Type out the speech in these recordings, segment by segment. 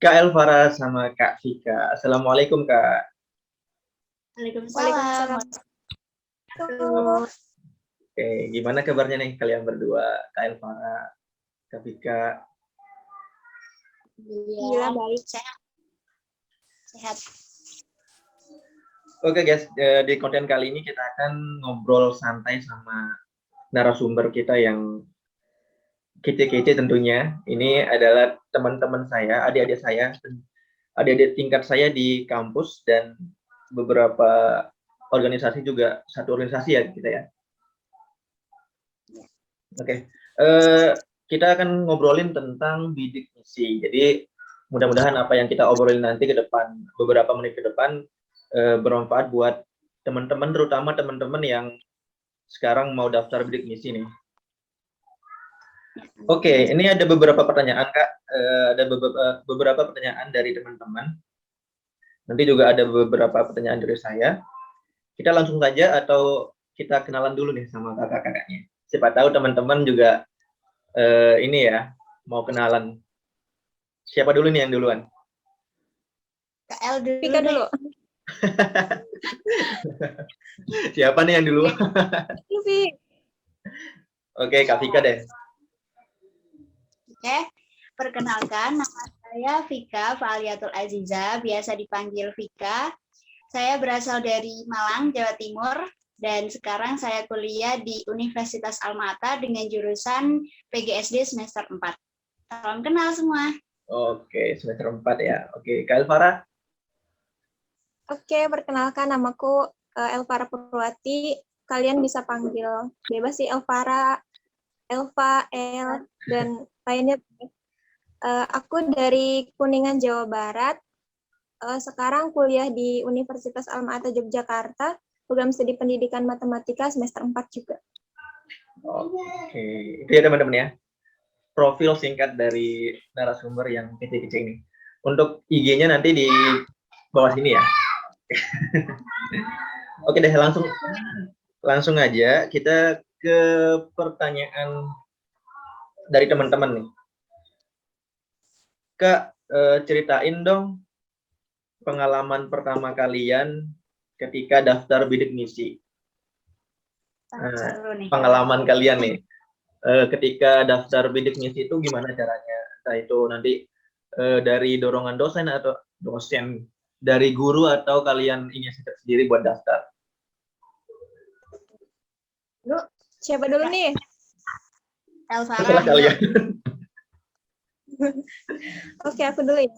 Kak Elvara sama Kak Vika. Assalamualaikum Kak. Waalaikumsalam. Oke, gimana kabarnya nih kalian berdua, Kak Elvara, Kak Vika? Iya, baik. Sehat. Oke guys, di konten kali ini kita akan ngobrol santai sama narasumber kita yang kece-kece tentunya. Ini adalah teman-teman saya, adik-adik tingkat saya di kampus dan beberapa organisasi juga, satu organisasi ya kita ya. Oke, kita akan ngobrolin tentang bidik misi. Jadi mudah-mudahan apa yang kita obrolin nanti ke depan, beberapa menit ke depan, bermanfaat buat teman-teman, terutama teman-teman yang sekarang mau daftar bidik misi nih. Oke, ini ada beberapa pertanyaan Kak, ada beberapa pertanyaan dari teman-teman. Nanti juga ada beberapa pertanyaan dari saya. Kita langsung saja atau kita kenalan dulu nih sama kakak-kakaknya. Siapa tahu teman-teman juga ini ya, mau kenalan. Siapa dulu nih yang duluan? Kak El dulu. Vika dulu. Siapa nih yang duluan? Oke, Kak Vika deh. Oke, perkenalkan nama saya Vika Fa'aliatul Aziza, biasa dipanggil Vika. Saya berasal dari Malang, Jawa Timur, dan sekarang saya kuliah di Universitas Alma-Ata dengan jurusan PGSD semester 4. Salam kenal semua. Oke, semester 4 ya. Oke, Kak Elvara? Oke, perkenalkan namaku Elvara Purwati. Kalian bisa panggil bebas sih Elvara, Elva, El, dan lainnya. Aku dari Kuningan, Jawa Barat. Sekarang kuliah di Universitas Alma-Ata Yogyakarta, program studi pendidikan matematika semester 4 juga. Oke, itu ya teman-teman ya. Profil singkat dari narasumber yang kece-kece ini. Untuk IG-nya nanti di bawah sini ya. Oke deh, langsung aja kita ke pertanyaan dari teman-teman nih. Kak, ceritain dong pengalaman pertama kalian ketika daftar bidik misi. Pengalaman kalian nih, ketika daftar bidik misi itu gimana caranya? Entah itu nanti dari dorongan dosen atau dosen, dari guru atau kalian inisiatif sendiri buat daftar? Siapa dulu nih? Elvara. Kalian. Oke, aku dulu ya.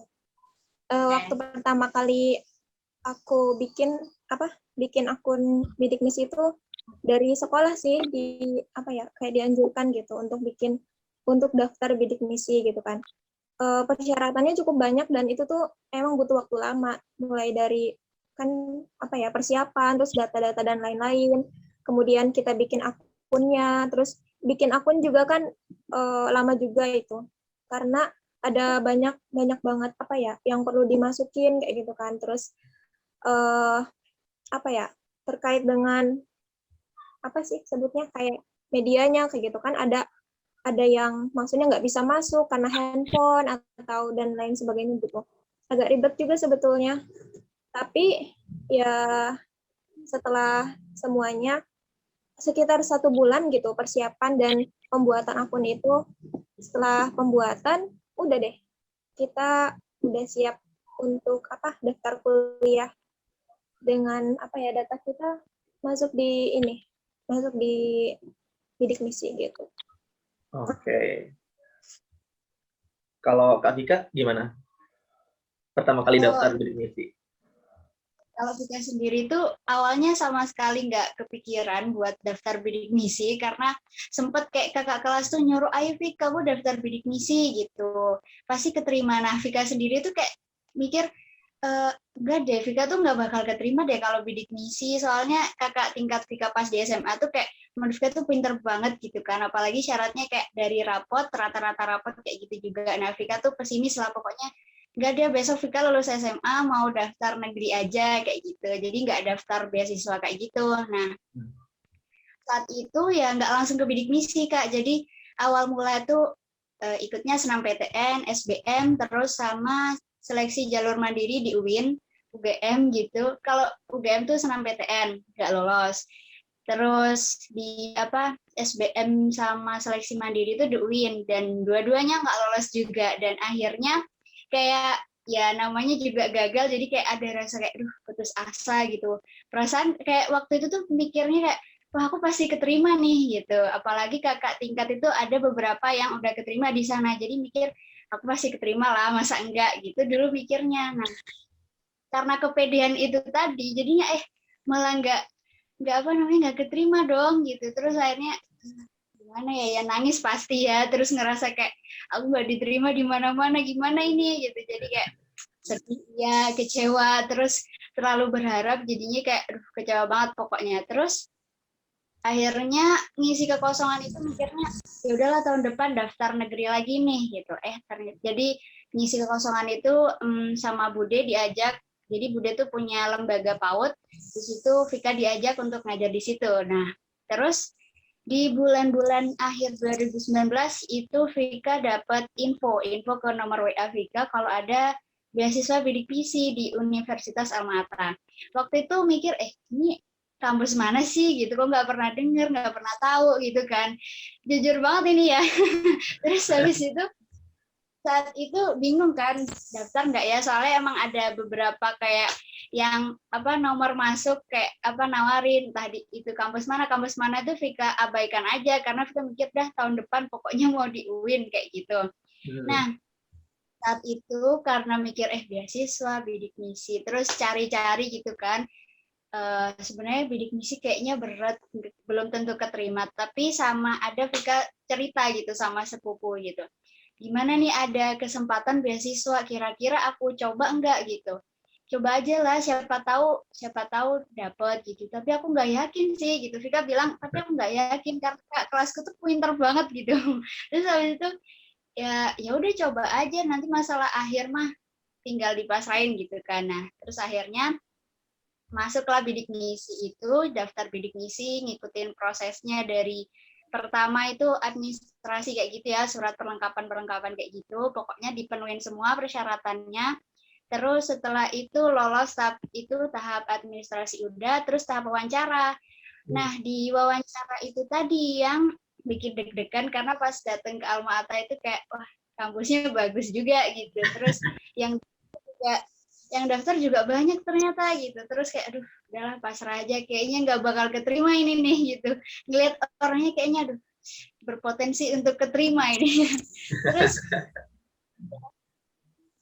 Waktu pertama kali aku bikin akun bidik misi itu dari sekolah sih, kayak dianjurkan gitu untuk daftar bidik misi gitu kan. Persyaratannya cukup banyak dan itu tuh emang butuh waktu lama, mulai dari persiapan, terus data-data dan lain-lain. Kemudian kita bikin akunnya, terus bikin akun juga kan lama juga itu, karena ada banyak banget yang perlu dimasukin kayak gitu kan. Terus terkait dengan sebutnya kayak medianya kayak gitu kan, ada yang maksudnya nggak bisa masuk karena handphone atau dan lain sebagainya gitu. Agak ribet juga sebetulnya, tapi ya setelah semuanya sekitar 1 bulan gitu persiapan dan pembuatan akun itu. Setelah pembuatan udah deh, kita udah siap untuk daftar kuliah dengan data kita masuk di bidik misi gitu. Oke. Kalau Kak Vika gimana? Pertama kali daftar bidik misi? Kalau Vika sendiri tuh awalnya sama sekali nggak kepikiran buat daftar bidik misi, karena sempet kayak kakak kelas tuh nyuruh, ayo Vika, kamu daftar bidik misi gitu. Pasti keterima. Nah, Vika sendiri tuh kayak mikir, enggak deh, Vika tuh nggak bakal keterima deh kalau bidik misi. Soalnya kakak tingkat Vika pas di SMA tuh kayak menurut Vika tuh pinter banget gitu kan. Apalagi syaratnya kayak dari rapot, rata-rata rapot kayak gitu juga. Nah, Vika tuh pesimis lah pokoknya. Nggak dia besok Vika lulus SMA mau daftar negeri aja kayak gitu, jadi nggak daftar beasiswa kayak gitu. Nah, saat itu ya nggak langsung ke bidik misi Kak, jadi awal mulai tuh ikutnya senam PTN, SBM, terus sama seleksi jalur mandiri di UIN, UGM gitu. Kalau UGM tuh SNMPTN nggak lolos. Terus di SBM sama seleksi mandiri itu di UIN dan dua-duanya nggak lolos juga, dan akhirnya kayak ya namanya juga gagal, jadi kayak ada rasa kayak putus asa gitu. Perasaan kayak waktu itu tuh mikirnya kayak wah aku pasti keterima nih gitu. Apalagi kakak tingkat itu ada beberapa yang udah keterima di sana. Jadi mikir aku pasti keterima lah, masa enggak gitu dulu mikirnya. Nah, karena kepedean itu tadi jadinya malah nggak keterima dong gitu. Terus akhirnya gimana ya nangis pasti ya, terus ngerasa kayak aku nggak diterima di mana-mana, gimana ini gitu. Jadi kayak sedih ya, kecewa, terus terlalu berharap jadinya kayak kecewa banget pokoknya. Terus akhirnya ngisi kekosongan itu mikirnya ya udahlah tahun depan daftar negeri lagi nih gitu. Jadi ngisi kekosongan itu sama Bude diajak. Jadi Bude tuh punya lembaga PAUD, di situ Vika diajak untuk ngajar di situ. Nah, terus di bulan-bulan akhir 2019 itu Vika dapat info ke nomor WA Vika kalau ada beasiswa bidik misi di Universitas Alma-Ata. Waktu itu mikir, ini kampus mana sih gitu, kok nggak pernah dengar, nggak pernah tahu gitu kan. Jujur banget ini ya. Terus habis itu saat itu bingung kan daftar nggak ya, soalnya emang ada beberapa kayak yang nomor masuk kayak nawarin entah itu kampus mana tuh Vika abaikan aja karena Vika mikir dah tahun depan pokoknya mau di UIN kayak gitu. Nah, saat itu karena mikir beasiswa bidik misi, terus cari-cari gitu kan. Sebenarnya bidik misi kayaknya berat, belum tentu keterima, tapi sama ada Vika cerita gitu sama sepupu gitu, gimana nih ada kesempatan beasiswa, kira-kira aku coba enggak gitu. Coba aja lah, siapa tahu dapet gitu. Tapi aku nggak yakin sih gitu. Vika bilang, tapi aku nggak yakin karena kelasku tuh pinter banget gitu. Terus habis itu ya udah coba aja, nanti masalah akhir mah tinggal dipasrahin gitu kan. Nah, terus akhirnya masuklah bidik misi itu, daftar bidik misi, ngikutin prosesnya dari pertama itu administrasi kayak gitu ya, surat perlengkapan kayak gitu, pokoknya dipenuhin semua persyaratannya. Terus setelah itu lolos tahap administrasi udah, terus tahap wawancara. Nah, di wawancara itu tadi yang bikin deg-degan karena pas datang ke Alma Ata itu kayak wah kampusnya bagus juga gitu. Terus yang daftar juga banyak ternyata gitu. Terus kayak aduh udahlah pasrah aja, kayaknya nggak bakal keterima ini nih gitu. Ngeliat orangnya kayaknya aduh berpotensi untuk keterima ini. Terus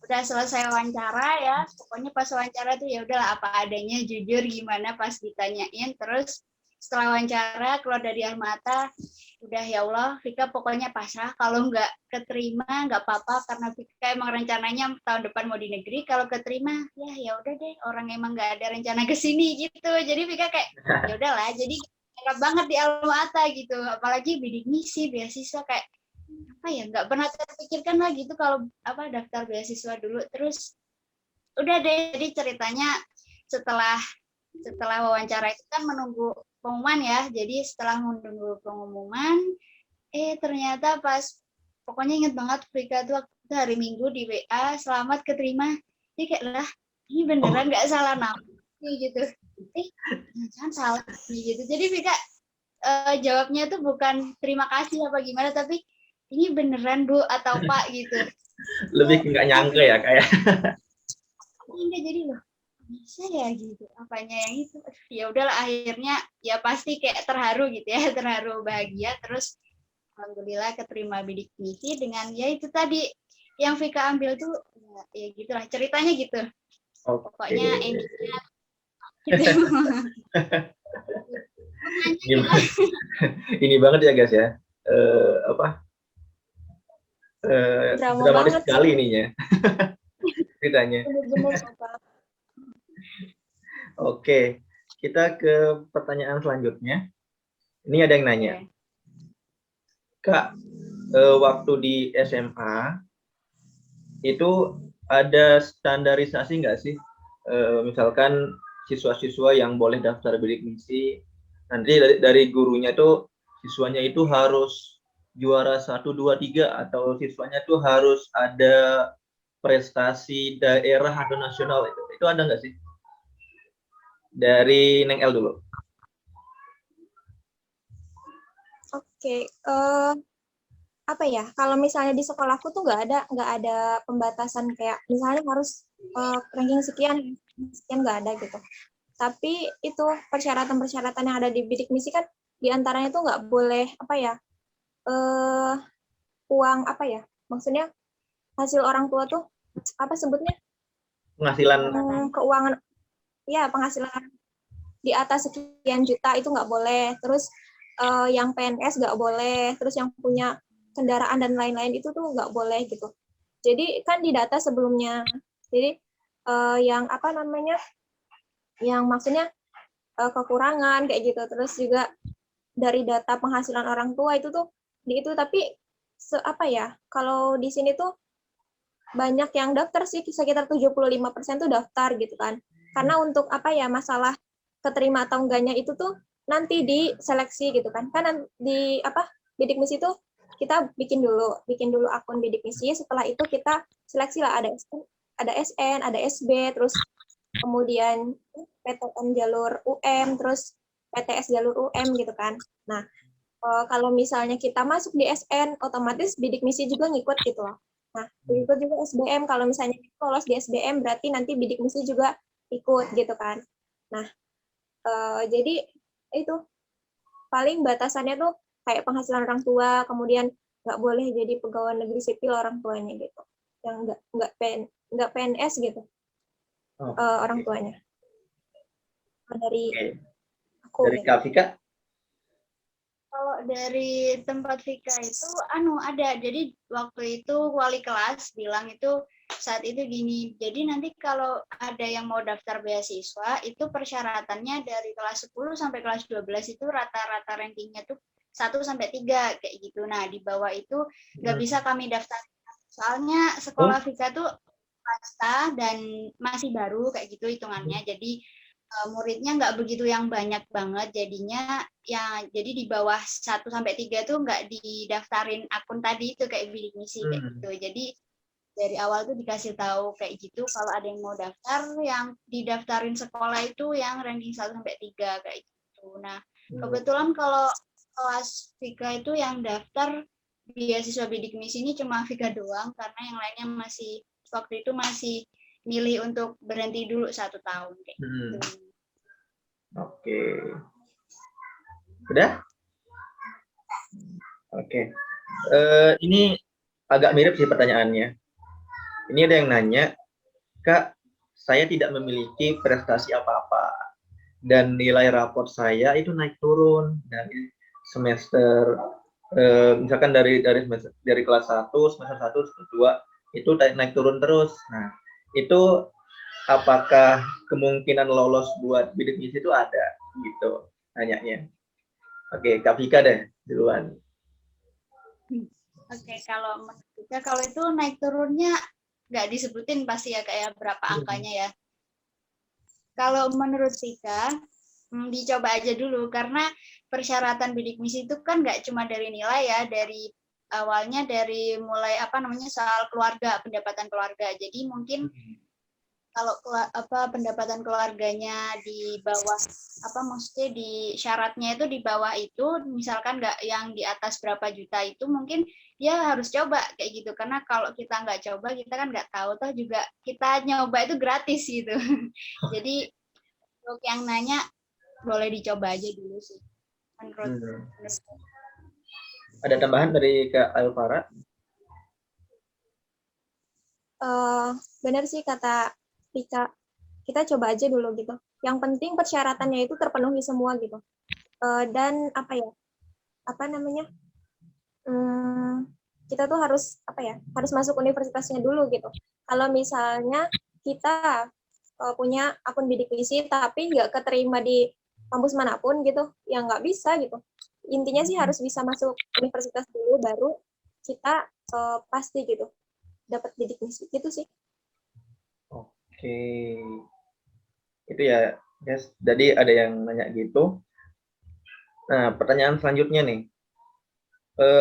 udah selesai wawancara ya, pokoknya pas wawancara tuh ya udahlah apa adanya, jujur gimana pas ditanyain. Terus setelah wawancara keluar dari Alma-Ata, udah ya Allah Vika pokoknya pasrah, kalau nggak keterima nggak apa-apa karena Vika emang rencananya tahun depan mau di negeri, kalau keterima ya udah deh, orang emang nggak ada rencana ke sini gitu. Jadi Vika kayak ya udahlah, jadi harap banget di Alma-Ata gitu, apalagi bidik misi beasiswa kayak nggak pernah terpikirkan lah gitu kalau daftar beasiswa dulu. Terus udah deh, jadi ceritanya setelah wawancara itu kan menunggu pengumuman ya, jadi setelah menunggu pengumuman ternyata pas pokoknya inget banget Vika tuh waktu hari Minggu di WA selamat keterima. Jadi kayak lah ini beneran nggak salah nama gitu, jangan salah gitu. Jadi Vika jawabnya tuh bukan terima kasih apa gimana, tapi ini beneran Bu atau Pak gitu. Lebih nggak nyangka ya kayak. Enggak, jadi loh bisa ya gitu, apanya yang itu. Ya udahlah akhirnya ya pasti kayak terharu gitu ya, terharu bahagia. Terus alhamdulillah keterima bidik misi dengan ya itu tadi yang Vika ambil tuh ya gitulah ceritanya gitu. Pokoknya endingnya gitu. Ini banget ya guys ya, dramatis sekali ininya ceritanya. Oke, kita ke pertanyaan selanjutnya. Ini ada yang nanya, Kak, waktu di SMA itu ada standarisasi nggak sih? Misalkan siswa-siswa yang boleh daftar bidik misi, nanti dari gurunya tuh siswanya itu harus juara 1, 2, 3 atau siswanya tuh harus ada prestasi daerah atau nasional itu ada nggak sih? Dari Neng L dulu. Oke, apa ya? Kalau misalnya di sekolahku tuh nggak ada pembatasan kayak misalnya harus ranking sekian nggak ada gitu. Tapi itu persyaratan-persyaratan yang ada di bidik misi kan diantaranya tuh nggak boleh apa ya? Uang apa ya? Maksudnya hasil orang tua tuh apa sebutnya? Penghasilan Keuangan, ya penghasilan di atas sekian juta itu nggak boleh. Terus yang PNS nggak boleh. Terus yang punya kendaraan dan lain-lain itu tuh nggak boleh gitu. Jadi kan di data sebelumnya. Jadi yang apa namanya? Yang maksudnya kekurangan kayak gitu. Terus juga dari data penghasilan orang tua itu tuh di itu tapi apa ya? Kalau di sini tuh banyak yang daftar sih, sekitar 75% tuh daftar gitu kan. Karena untuk apa ya, masalah keterima atau enggaknya itu tuh nanti diseleksi gitu kan. Kan di apa bidik misi itu kita bikin dulu akun bidik misi, setelah itu kita seleksi lah ada SN, ada SB, terus kemudian PTN jalur UM, terus PTS jalur UM gitu kan. Nah, kalau misalnya kita masuk di SN, otomatis bidik misi juga ngikut gitu loh. Nah, ikut juga SBM. Kalau misalnya lolos di SBM, berarti nanti bidik misi juga ikut gitu kan. Nah, jadi itu paling batasannya tuh kayak penghasilan orang tua, kemudian nggak boleh jadi pegawai negeri sipil orang tuanya gitu, yang nggak PNS gitu orang tuanya. Dari aku. Dari Kak Vika? Kalau dari tempat Vika itu ada. Jadi waktu itu wali kelas bilang itu saat itu gini. Jadi nanti kalau ada yang mau daftar beasiswa itu persyaratannya dari kelas 10 sampai kelas 12 itu rata-rata rankingnya tuh 1 sampai 3 kayak gitu. Nah, di bawah itu nggak bisa kami daftar. Soalnya sekolah Vika tuh swasta dan masih baru kayak gitu hitungannya. Jadi muridnya nggak begitu yang banyak banget, jadinya ya jadi di bawah 1 sampai 3 tuh nggak didaftarin akun tadi itu kayak bidik misi kayak gitu. Jadi dari awal tuh dikasih tahu kayak gitu kalau ada yang mau daftar yang didaftarin sekolah itu yang ranking 1 sampai 3 kayak gitu. Nah, kebetulan kalau kelas Vika itu yang daftar beasiswa bidik misi ini cuma Vika doang karena yang lainnya masih waktu itu masih milih untuk berhenti dulu 1 tahun kayak gitu. Oke. Udah? Oke. Ini agak mirip sih pertanyaannya. Ini ada yang nanya, Kak, saya tidak memiliki prestasi apa-apa dan nilai raport saya itu naik turun dari semester misalkan dari kelas 1, semester 1, semester 2 itu naik turun terus. Nah, itu apakah kemungkinan lolos buat bidik misi itu ada gitu nanyanya. Oke, Kak Vika deh duluan. Oke, kalau itu naik turunnya nggak disebutin pasti ya kayak berapa angkanya ya. Kalau menurut Vika dicoba aja dulu karena persyaratan bidik misi itu kan nggak cuma dari nilai ya, dari awalnya dari mulai soal keluarga, pendapatan keluarga. Jadi mungkin kalau pendapatan keluarganya di bawah maksudnya di syaratnya itu di bawah itu misalkan nggak yang di atas berapa juta itu mungkin dia harus coba kayak gitu karena kalau kita nggak coba kita kan nggak tahu toh juga kita nyoba itu gratis gitu. Jadi untuk yang nanya boleh dicoba aja dulu sih menurut. Ada tambahan dari Kak Alvara? Benar sih kata Vika, kita coba aja dulu gitu. Yang penting persyaratannya itu terpenuhi semua gitu. Dan kita tuh harus harus masuk universitasnya dulu gitu. Kalau misalnya kita punya akun bidik misi tapi nggak keterima di kampus manapun gitu, ya nggak bisa gitu. Intinya sih harus bisa masuk universitas dulu baru kita pasti gitu dapat bidik misi gitu sih. Oke, itu ya guys. Jadi ada yang nanya gitu. Nah, pertanyaan selanjutnya nih,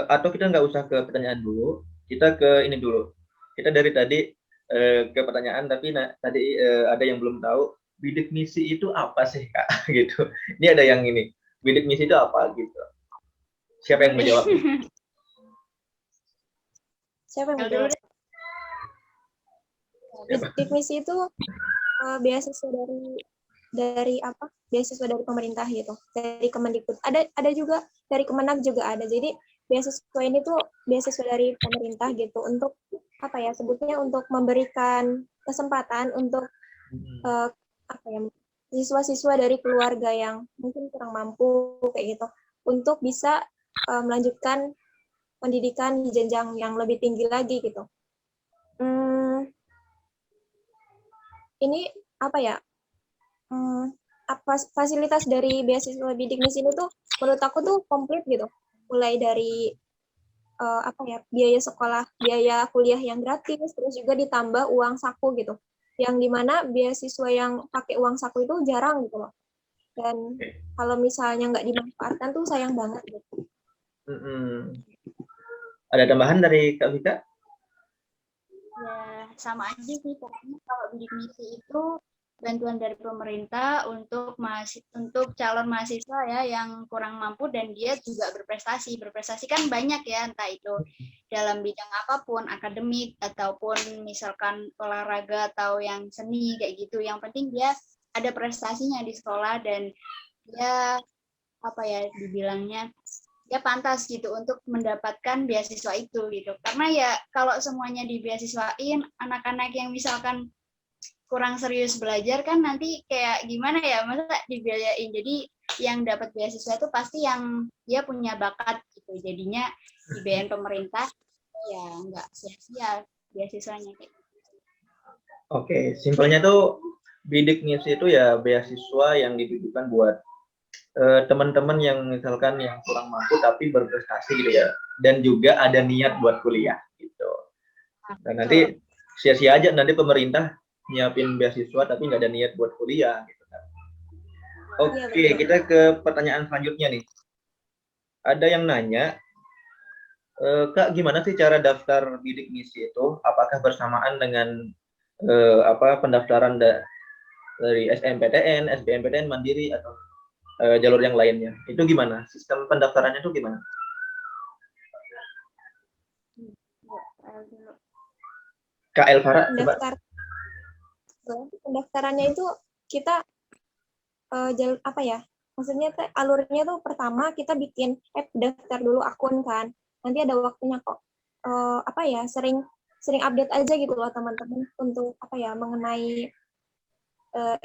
atau kita nggak usah ke pertanyaan dulu, kita ke ini dulu. Kita dari tadi ke pertanyaan, tapi tadi ada yang belum tahu bidik misi itu apa sih Kak? Gitu. Ini ada yang ini, bidik misi itu apa gitu? Siapa yang menjawab? Siapa yang Yang dulu menjawab? deh. Bidik misi itu beasiswa dari apa? Beasiswa dari pemerintah gitu, dari Kemendikbud. Ada juga dari Kemenag juga ada. Jadi beasiswa ini tuh beasiswa dari pemerintah gitu untuk apa ya sebutnya untuk memberikan kesempatan untuk apa ya siswa-siswa dari keluarga yang mungkin kurang mampu kayak gitu untuk bisa melanjutkan pendidikan di jenjang yang lebih tinggi lagi gitu. Ini apa ya? Apa fasilitas dari beasiswa bidik misi ini tuh menurut aku tuh komplit gitu. Mulai dari apa ya biaya sekolah, biaya kuliah yang gratis, terus juga ditambah uang saku gitu. Yang dimana beasiswa yang pakai uang saku itu jarang gitu loh. Dan kalau misalnya nggak dimanfaatkan tuh sayang banget gitu. Ada tambahan dari Kak Vika? Ya, sama aja sih. Pokoknya kalau bidik misi itu bantuan dari pemerintah untuk calon mahasiswa ya yang kurang mampu dan dia juga berprestasi. Berprestasi kan banyak ya, entah itu dalam bidang apapun, akademik ataupun misalkan olahraga atau yang seni kayak gitu. Yang penting dia ada prestasinya di sekolah dan dia apa ya dibilangnya dia pantas gitu untuk mendapatkan beasiswa itu gitu. Karena ya kalau semuanya dibeasiswain, anak-anak yang misalkan kurang serius belajar kan nanti kayak gimana ya, masa dibiayain. Jadi yang dapat beasiswa itu pasti yang dia punya bakat gitu. Jadinya dibiayain pemerintah ya nggak sia-sia beasiswanya kayak gitu. Oke, simpelnya tuh bidik misi itu ya beasiswa yang ditujukan buat teman-teman yang misalkan yang kurang mampu tapi berprestasi gitu ya, dan juga ada niat buat kuliah gitu. Dan nanti sia-sia aja nanti pemerintah nyiapin beasiswa tapi nggak ada niat buat kuliah gitu kan. Oke, kita ke pertanyaan selanjutnya nih. Ada yang nanya, Kak, gimana sih cara daftar bidik misi itu? Apakah bersamaan dengan pendaftaran dari SNMPTN, SBMPTN, Mandiri atau jalur yang lainnya? Itu gimana? Sistem pendaftarannya itu gimana? Kak Elvara, coba. Pendaftarannya itu kita jalur apa ya? Maksudnya alurnya tuh pertama kita bikin daftar dulu akun kan. Nanti ada waktunya kok. Apa ya? Sering update aja gitu loh teman-teman untuk apa ya mengenai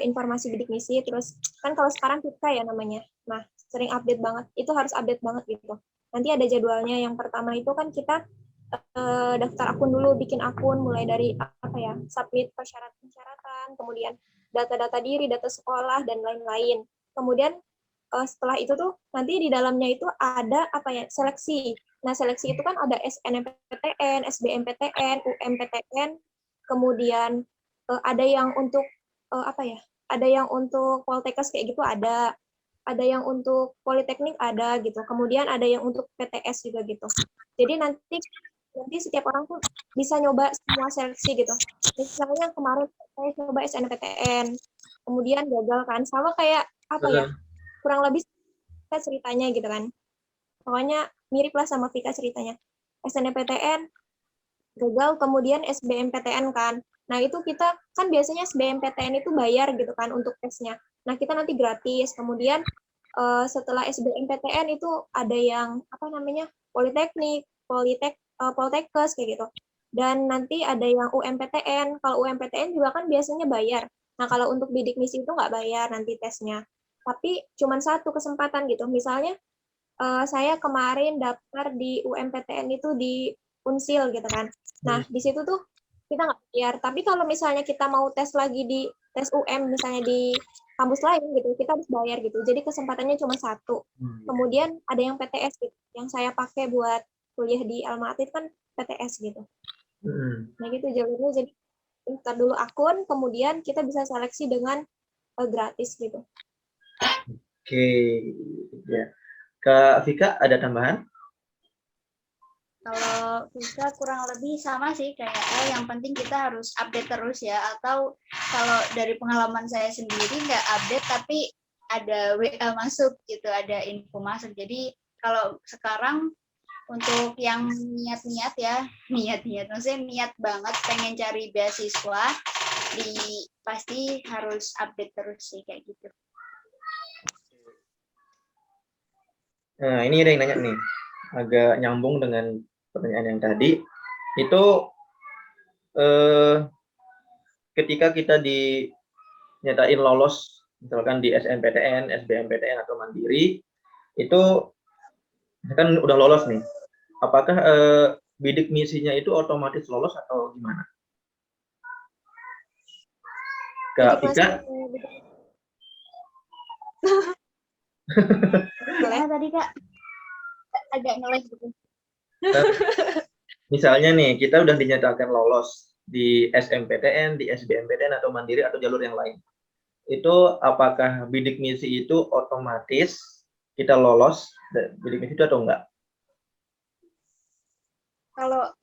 informasi bidik misi. Terus kan kalau sekarang kita ya namanya. Nah, sering update banget. Itu harus update banget gitu. Nanti ada jadwalnya. Yang pertama itu kan kita daftar akun dulu, bikin akun mulai dari apa ya, submit persyaratan, kemudian data-data diri, data sekolah dan lain-lain. Kemudian setelah itu tuh nanti di dalamnya itu ada apa ya seleksi. Nah seleksi itu kan ada SNMPTN, SBMPTN, UMPTN, kemudian ada yang untuk apa ya, ada yang untuk Poltekkes kayak gitu ada yang untuk Politeknik ada gitu, kemudian ada yang untuk PTS juga gitu. Jadi nanti setiap orang tuh bisa nyoba semua seleksi gitu. Misalnya kemarin saya coba SNMPTN, kemudian gagal kan, sama kayak apa ya, kurang lebih ceritanya gitu kan. Pokoknya mirip lah sama Vika ceritanya. SNMPTN gagal, kemudian SBMPTN kan. Nah itu kita kan biasanya SBMPTN itu bayar gitu kan untuk tesnya. Nah kita nanti gratis. Kemudian setelah SBMPTN itu ada yang apa namanya Politeknik, Poltekkes kayak gitu. Dan nanti ada yang UMPTN. Kalau UMPTN juga kan biasanya bayar. Nah kalau untuk bidik misi itu nggak bayar nanti tesnya. Tapi cuma satu kesempatan gitu. Misalnya saya kemarin daftar di UMPTN itu di Unsil gitu kan. Nah di situ tuh kita nggak bayar. Tapi kalau misalnya kita mau tes lagi di tes UM misalnya di kampus lain gitu, kita harus bayar gitu. Jadi kesempatannya cuma satu. Kemudian ada yang PTS gitu, yang saya pakai buat kuliah di Alma Ata kan PTS gitu. Nah gitu jalurnya, jadi daftar dulu akun, kemudian kita bisa seleksi dengan gratis gitu. Oke, ya. Kak Vika ada tambahan? Kalau kita kurang lebih sama sih kayak yang penting kita harus update terus ya. Atau kalau dari pengalaman saya sendiri nggak update tapi ada WA masuk gitu, ada info masuk. Jadi kalau sekarang untuk yang niat-niat ya, niat-niat maksudnya niat banget pengen cari beasiswa, pasti harus update terus sih kayak gitu. Nah, ini ada yang nanya nih, agak nyambung dengan pertanyaan yang tadi. Itu ketika kita dinyatain lolos, misalkan di SNPTN, SBMPTN atau Mandiri, itu kan udah lolos nih. Apakah bidik misinya itu otomatis lolos atau gimana? Kak Vika? Boleh tadi Kak? Agak ngelag gitu. Misalnya nih, kita udah dinyatakan lolos di SMPTN, di SBMPTN atau Mandiri atau jalur yang lain. Itu apakah bidik misi itu otomatis kita lolos bidik misi itu atau enggak? Kalau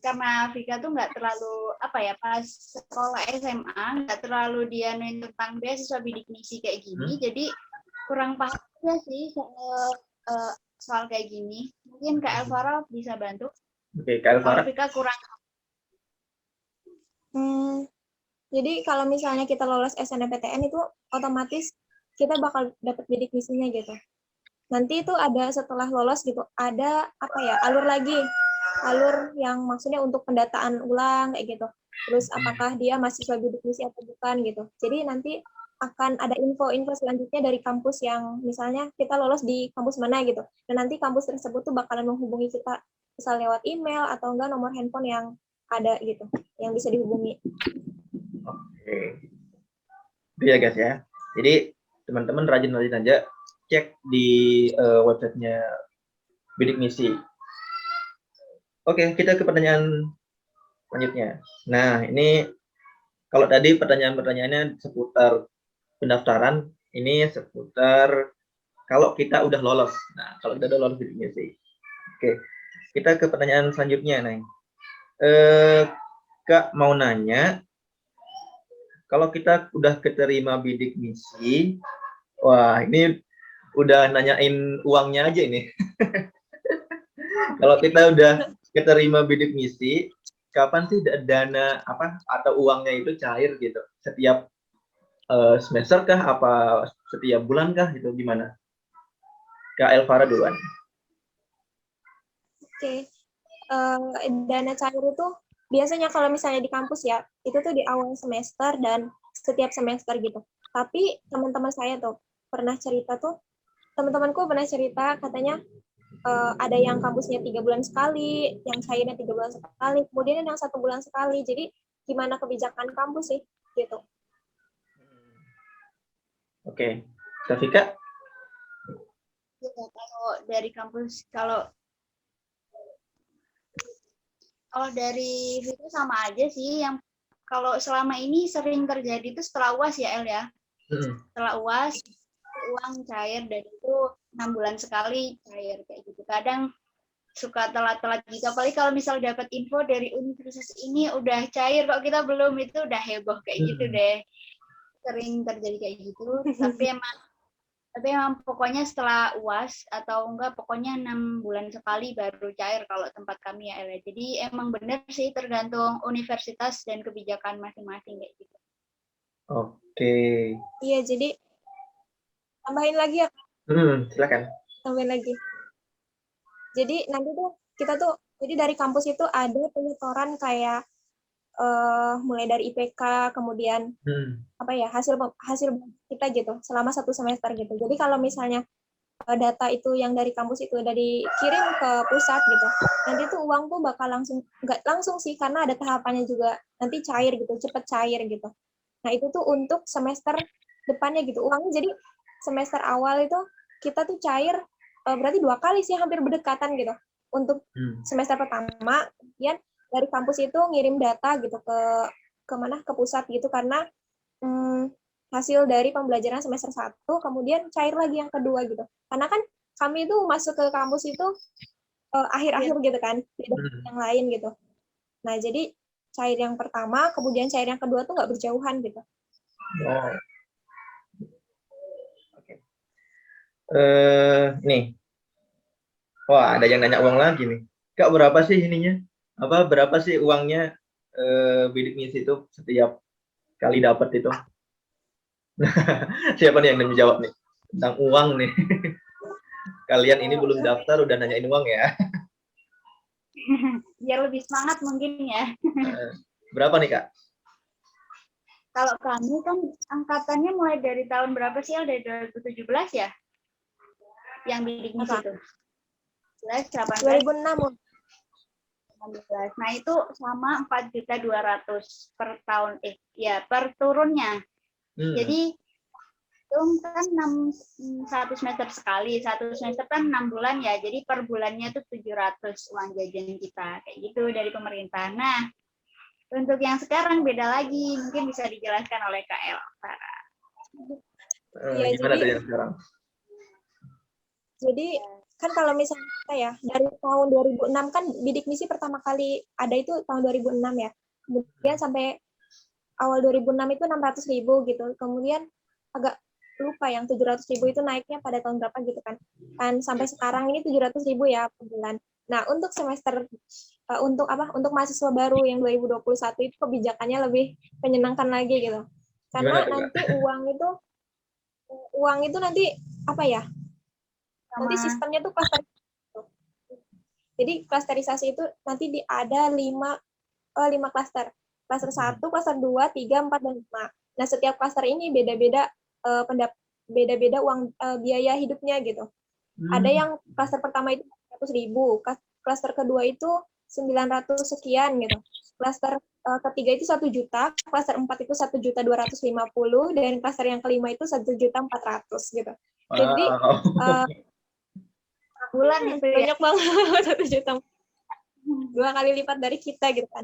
karena Vika tuh nggak terlalu apa ya, pas sekolah SMA nggak terlalu dia tentang beasiswa bidik misi kayak gini, jadi kurang paham aja sih soal kayak gini. Mungkin Kak Elvara bisa bantu. Oke, Kak Elvara. Kalau Vika kurang. Jadi kalau misalnya kita lolos SNMPTN itu otomatis kita bakal dapat bidik misinya gitu. Nanti itu ada setelah lolos gitu, ada apa ya, alur yang maksudnya untuk pendataan ulang kayak gitu. Terus apakah dia mahasiswa bidik misi atau bukan gitu. Jadi nanti akan ada info-info selanjutnya dari kampus yang misalnya kita lolos di kampus mana gitu. Dan nanti kampus tersebut tuh bakalan menghubungi kita misal lewat email atau enggak nomor handphone yang ada gitu, yang bisa dihubungi. Oke. Itu ya guys ya. Jadi teman-teman rajin-rajin aja cek di websitenya bidik misi. Oke, kita ke pertanyaan selanjutnya. Nah, ini kalau tadi pertanyaan-pertanyaannya seputar pendaftaran, ini seputar kalau kita udah lolos. Nah, kalau kita udah lolos bidik misi. Oke, kita ke pertanyaan selanjutnya, Neng. Kak mau nanya, kalau kita udah keterima bidik misi, wah ini udah nanyain uangnya aja ini. Kalau kita udah keterima bidik misi, kapan sih dana apa atau uangnya itu cair gitu? Setiap semester kah? Apa setiap bulan kah? Gitu gimana? Kak Elvara duluan. Oke. Dana cair itu biasanya kalau misalnya di kampus ya, itu tuh di awal semester dan setiap semester gitu. Tapi teman-teman saya tuh pernah cerita tuh, teman-temanku pernah cerita katanya ada yang kampusnya 3 bulan sekali, yang cairnya 3 bulan sekali, kemudian yang 1 bulan sekali. Jadi gimana kebijakan kampus sih gitu. Oke, Safika? Ya, kalau dari kampus, kalau dari itu sama aja sih. Yang kalau selama ini sering terjadi itu setelah UAS ya El ya. Setelah UAS uang cair dan itu 6 bulan sekali cair kayak gitu. Kadang suka telat-telat gitu. Apalagi kalau misal dapat info dari universitas ini udah cair kok kita belum, itu udah heboh kayak gitu deh. Sering terjadi kayak gitu. Tapi emang pokoknya setelah UAS atau enggak pokoknya 6 bulan sekali baru cair kalau tempat kami ya El. Jadi emang benar sih tergantung universitas dan kebijakan masing-masing kayak gitu. Oke. Iya, jadi tambahin lagi ya. Silakan. Tambahin lagi. Jadi nanti tuh kita tuh, jadi dari kampus itu ada penyetoran kayak mulai dari IPK, kemudian apa ya, hasil kita gitu selama 1 semester gitu. Jadi kalau misalnya data itu yang dari kampus itu udah dikirim ke pusat gitu, nanti tuh uang tuh bakal nggak langsung sih, karena ada tahapannya juga, nanti cair gitu, cepet cair gitu. Nah itu tuh untuk semester depannya gitu, uangnya jadi semester awal itu kita tuh cair berarti 2 kali sih, hampir berdekatan gitu. Untuk semester pertama, kemudian dari kampus itu ngirim data gitu ke mana, ke pusat gitu, karena hasil dari pembelajaran semester 1, kemudian cair lagi yang kedua gitu. Karena kan kami itu masuk ke kampus itu akhir-akhir gitu kan, beda yang lain gitu. Nah, jadi cair yang pertama, kemudian cair yang kedua tuh nggak berjauhan gitu. Oh. Oke. Nih. Wah, ada yang nanya uang lagi nih. Kak, berapa sih ininya? Berapa sih uangnya bidik misi itu setiap kali dapat itu? Siapa nih yang menjawab nih? Tentang uang nih. Kalian ini belum daftar udah nanyain uang ya. Biar lebih semangat mungkin ya. Berapa nih, Kak? Kalau kami kan angkatannya mulai dari tahun berapa sih? Dari 2017 ya? Yang bidik misi itu. 2006. Nah, itu sama 4.200.000 per tahun. Per turunnya. Jadi itu kan 1 semester sekali. 1 semester kan 6 bulan ya. Jadi per bulannya itu 700 uang jajan kita. Kayak gitu dari pemerintah. Nah, untuk yang sekarang beda lagi. Mungkin bisa dijelaskan oleh Kak Elvara. Gimana tuh yang sekarang? Jadi kan kalau misalnya kita ya, dari tahun 2006 kan bidik misi pertama kali ada itu tahun 2006 ya. Kemudian sampai awal 2006 itu 600.000 gitu. Kemudian agak lupa yang 700.000 itu naiknya pada tahun berapa gitu kan. Dan sampai sekarang ini 700.000 ya per bulan. Nah, untuk semester untuk mahasiswa baru yang 2021 itu kebijakannya lebih menyenangkan lagi gitu. Karena nanti uang itu nanti apa ya? Nanti sistemnya tuh klasterisasi. Jadi klasterisasi itu nanti ada 5 klaster. Klaster 1, klaster 2, 3, 4, dan 5. Nah, setiap klaster ini beda-beda beda-beda uang biaya hidupnya gitu. Ada yang klaster pertama itu 100.000, klaster kedua itu 900 sekian gitu. Klaster ketiga itu 1 juta, klaster 4 itu 1.250.000, dan klaster yang kelima itu 1.400.000 gitu. Jadi bulan itu banyak banget 1 juta, 2 kali lipat dari kita gitu kan.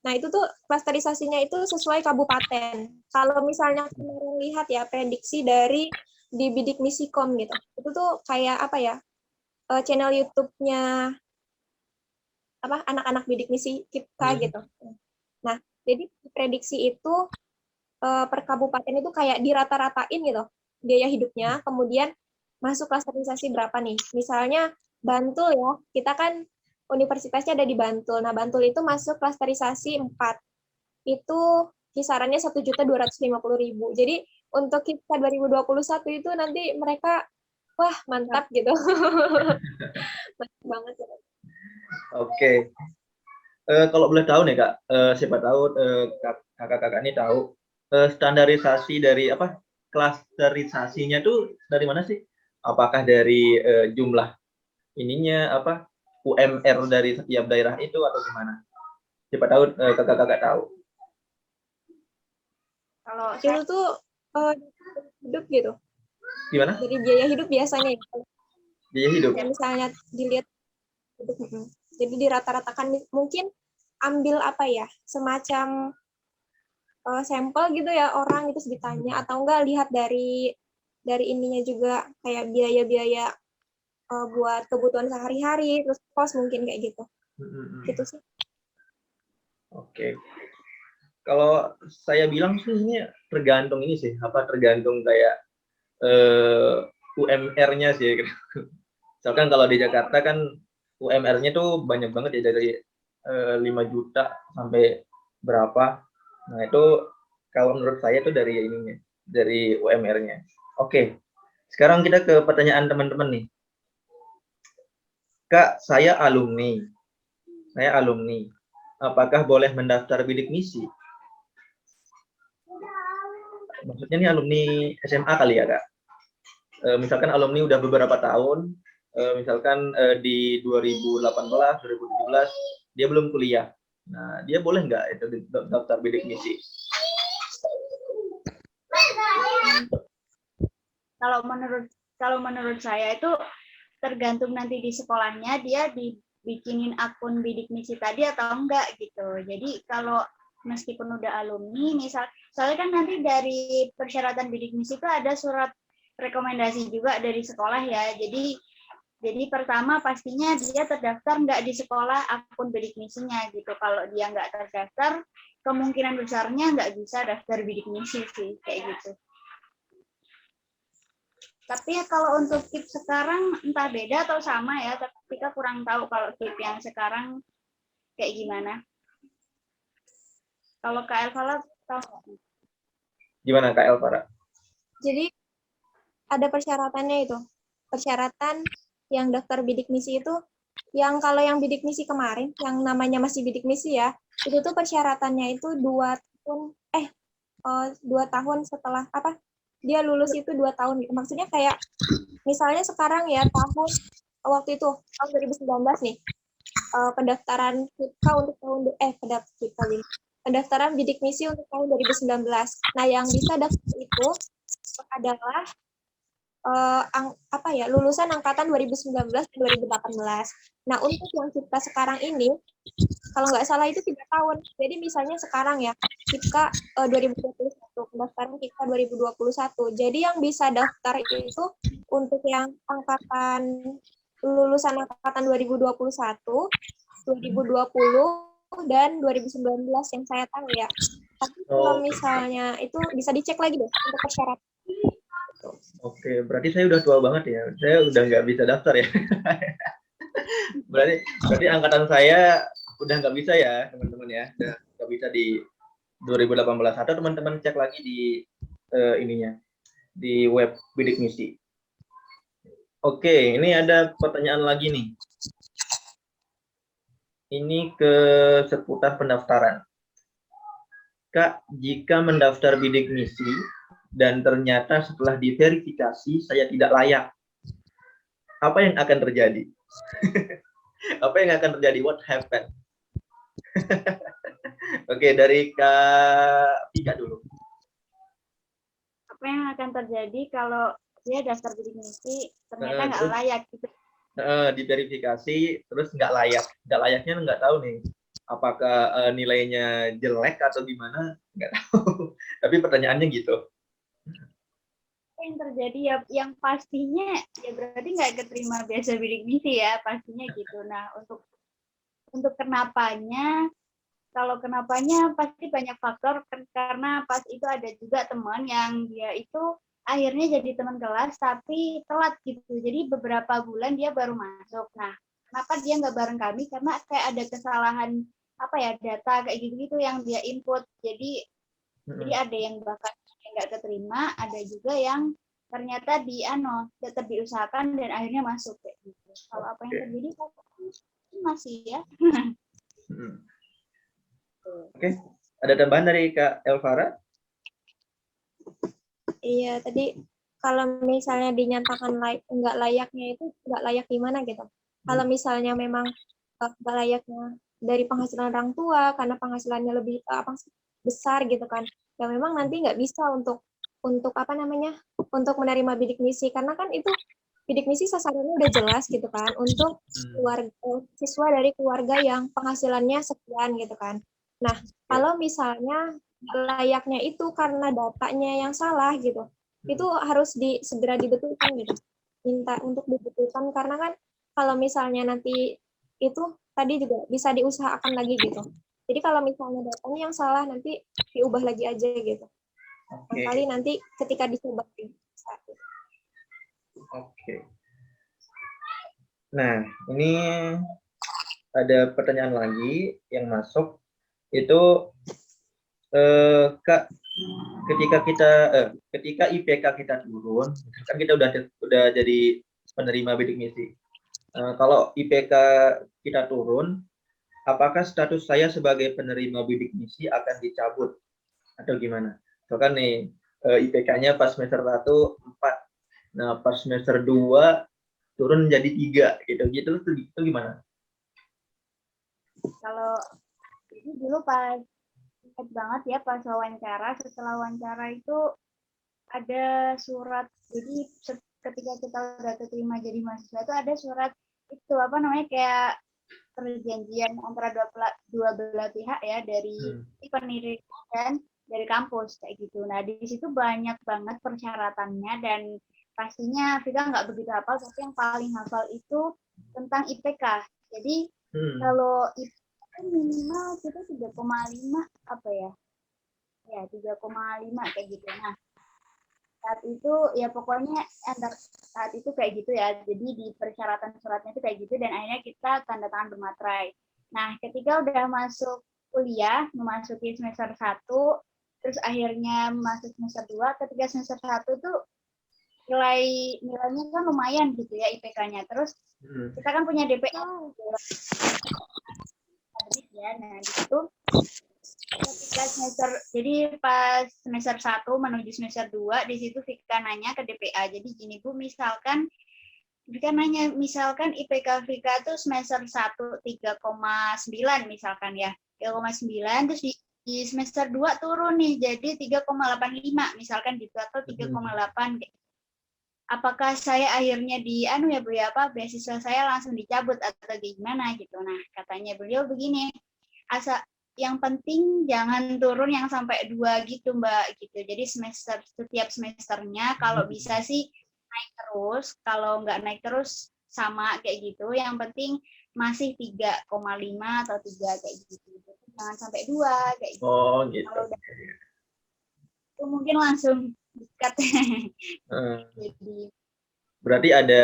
Nah, itu tuh klasterisasinya itu sesuai kabupaten. Kalau misalnya kemarin lihat ya prediksi dari di Bidik Misikom gitu, itu tuh kayak apa ya, channel YouTube-nya anak-anak bidik misi kita gitu. Nah, jadi prediksi itu per kabupaten itu kayak dirata-ratain gitu biaya hidupnya, kemudian masuk klasterisasi berapa nih. Misalnya Bantul ya, kita kan universitasnya ada di Bantul. Nah, Bantul itu masuk klasterisasi 4. Itu kisarannya 1.250.000. Jadi untuk kita 2021 itu nanti mereka wah mantap gitu. Mantap banget. Oke. Kalau boleh tahu nih Kak, siapa tahu kakak-kakak ini tahu standarisasi dari klasterisasinya tuh dari mana sih? Apakah dari jumlah ininya UMR dari setiap daerah itu atau gimana? Siapa tahu kakak-kakak tahu. Kalau itu tuh hidup gitu. Gimana? Dari biaya hidup biasanya. Biaya hidup. Ya, misalnya dilihat hidup, jadi dirata-ratakan mungkin ambil semacam sampel gitu ya orang itu ditanya, atau enggak lihat dari ininya juga kayak biaya-biaya buat kebutuhan sehari-hari, terus kos mungkin kayak gitu. Gitu sih. Oke. Kalau saya bilang sih ini tergantung tergantung kayak UMR-nya sih. Misalkan kalau di Jakarta kan UMR-nya tuh banyak banget ya, dari 5 juta sampai berapa. Nah, itu kalau menurut saya tuh dari ininya, dari UMR-nya. Oke. Sekarang kita ke pertanyaan teman-teman nih. Kak, saya alumni. Apakah boleh mendaftar bidik misi? Maksudnya nih alumni SMA kali ya, Kak? Misalkan alumni udah beberapa tahun, misalkan di 2018, 2017, dia belum kuliah. Nah, dia boleh nggak itu daftar bidik misi? Kalau menurut saya itu tergantung nanti di sekolahnya dia dibikinin akun bidik misi tadi atau enggak gitu. Jadi kalau meskipun udah alumni, soalnya kan nanti dari persyaratan bidik misi itu ada surat rekomendasi juga dari sekolah ya. Jadi Jadi pertama pastinya dia terdaftar nggak di sekolah akun bidik misinya gitu. Kalau dia nggak terdaftar, kemungkinan besarnya nggak bisa daftar bidik misi sih, kayak gitu. Tapi ya kalau untuk KIP sekarang entah beda atau sama ya, tapi kita kurang tahu kalau KIP yang sekarang kayak gimana. Kalau Kak Elvala tahu nggak? Gimana Kak Elvara? Jadi ada persyaratannya itu. Persyaratan yang daftar bidik misi itu, yang kalau yang bidik misi kemarin, yang namanya masih bidik misi ya, itu tuh persyaratannya itu 2 tahun setelah apa? Dia lulus itu 2 tahun gitu. Maksudnya kayak misalnya sekarang ya waktu itu tahun 2019 nih, pendaftaran kita untuk pendaftaran bidik misi untuk tahun 2019. Nah, yang bisa daftar itu adalah lulusan angkatan 2019-2018. Nah, untuk yang kita sekarang ini, kalau nggak salah itu 3 tahun. Jadi misalnya sekarang ya, kita 2021, pendaftaran kita 2021. Jadi yang bisa daftar itu untuk yang lulusan angkatan 2021, 2020, dan 2019 yang saya tahu ya. Tapi kalau misalnya itu bisa dicek lagi deh untuk persyaratan. Oke, berarti saya udah tua banget ya. Saya udah nggak bisa daftar ya. berarti angkatan saya udah nggak bisa ya, teman-teman ya. Udah nggak bisa di 2018. Atau teman-teman cek lagi di di web bidik misi. Oke, ini ada pertanyaan lagi nih. Ini ke seputar pendaftaran. Kak, jika mendaftar bidik misi dan ternyata setelah diverifikasi saya tidak layak, apa yang akan terjadi? Apa yang akan terjadi? What happened? Oke, dari Kak Vika dulu. Apa yang akan terjadi kalau dia daftar bidik misi ternyata nggak layak gitu? Diverifikasi terus nggak layak. Nggak layaknya nggak tahu nih. Apakah nilainya jelek atau gimana? Nggak tahu. Tapi pertanyaannya gitu. Yang terjadi ya yang pastinya ya berarti nggak keterima biasa bidik misi ya, pastinya gitu. Nah, untuk kenapanya, kalau kenapanya pasti banyak faktor, karena pas itu ada juga teman yang dia itu akhirnya jadi teman kelas tapi telat gitu. Jadi beberapa bulan dia baru masuk. Nah, kenapa dia nggak bareng kami? Karena kayak ada kesalahan data kayak gitu-gitu yang dia input. Jadi ada yang bahkan nggak keterima, ada juga yang ternyata tetap diusahakan dan akhirnya masuk kayak gitu. Kalau apa yang terjadi masih ya. Oke, ada tambahan dari Kak Elvara? Iya, tadi kalau misalnya dinyatakan nggak layaknya itu nggak layak gimana gitu. Kalau misalnya memang nggak layaknya dari penghasilan orang tua karena penghasilannya lebih besar gitu kan, ya memang nanti nggak bisa untuk untuk menerima bidik misi, karena kan itu bidik misi sasarannya udah jelas gitu kan, untuk siswa dari keluarga yang penghasilannya sekian gitu kan. Nah, kalau misalnya layaknya itu karena datanya yang salah gitu, itu harus segera dibetulkan gitu, minta untuk dibetulkan, karena kan kalau misalnya nanti itu tadi juga bisa diusahakan lagi gitu. Jadi kalau misalnya datanya yang salah, nanti diubah lagi aja gitu. Kali nanti ketika dicoba. Oke. Nah, ini ada pertanyaan lagi yang masuk. Itu Kak, ketika IPK kita turun, kan kita udah jadi penerima bidik misi. Kalau IPK kita turun, apakah status saya sebagai penerima bidik misi akan dicabut atau gimana? Misalkan nih IPK-nya pas semester 1 4. Nah, pas semester 2 turun jadi 3 gitu. Itu gimana? Kalau ini dulu pas ingat banget ya pas wawancara, setelah wawancara itu ada surat, jadi ketika kita udah terima jadi mahasiswa itu ada surat itu kayak perjanjian antara dua belah pihak ya, dari pendidikan dan dari kampus kayak gitu. Nah, di situ banyak banget persyaratannya dan pastinya Vika nggak begitu hafal, tapi yang paling hafal itu tentang IPK. Jadi kalau IPK kan minimal kita 3,5 apa ya? Ya 3,5 kayak gitu. Nah, saat itu ya pokoknya saat itu kayak gitu ya. Jadi di persyaratan suratnya itu kayak gitu dan akhirnya kita tanda tangan bermaterai. Nah, ketika udah masuk kuliah, memasuki semester 1, terus akhirnya masuk semester 2, ketika semester 1 tuh nilainya kan lumayan gitu ya IPK-nya. Terus kita kan punya DPA ya. Nah, di situ ketika jadi pas semester 1 menuju semester 2, di situ Vika nanya ke DPA. Jadi gini Bu, misalkan Vika nanya, misalkan IPK Vika tuh semester 1 3,9 misalkan ya. 3,9 terus di semester 2 turun nih jadi 3,85 misalkan gitu atau 3,8. Apakah saya akhirnya ya Bu ya, beasiswa saya langsung dicabut atau gimana gitu. Nah, katanya beliau begini, yang penting jangan turun yang sampai 2 gitu Mbak gitu. Jadi setiap semesternya kalau bisa sih naik terus, kalau nggak naik terus sama kayak gitu. Yang penting masih 3,5 atau 3 kayak gitu. Jangan sampai 2 kayak gitu. Oh gitu. Kalau udah, itu mungkin langsung dikat. Jadi berarti ada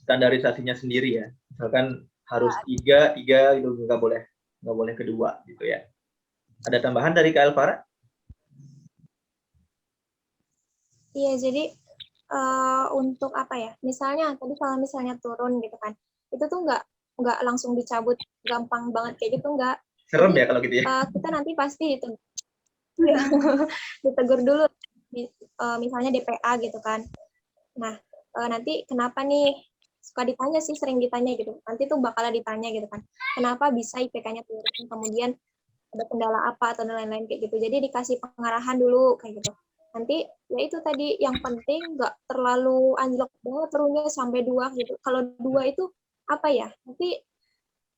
standarisasinya sendiri ya. Misalkan harus 3 gitu, nggak boleh kedua gitu ya. Ada tambahan dari Kak Elvara? Iya, jadi untuk apa ya? Misalnya tadi kalau misalnya turun gitu kan, itu tuh nggak langsung dicabut gampang banget kayak gitu, nggak. Serem Jadi, ya kalau gitu ya. kita nanti pasti ditegur dulu, misalnya DPA gitu kan. Nah, nanti kenapa nih, suka ditanya sih, sering ditanya gitu. Nanti tuh bakal ditanya gitu kan, kenapa bisa IPK-nya turun, kemudian ada kendala apa atau lain-lain kayak gitu. Jadi dikasih pengarahan dulu kayak gitu. Nanti ya itu tadi yang penting nggak terlalu anjlok banget turunnya sampai 2 gitu. Kalau 2 itu apa ya? Nanti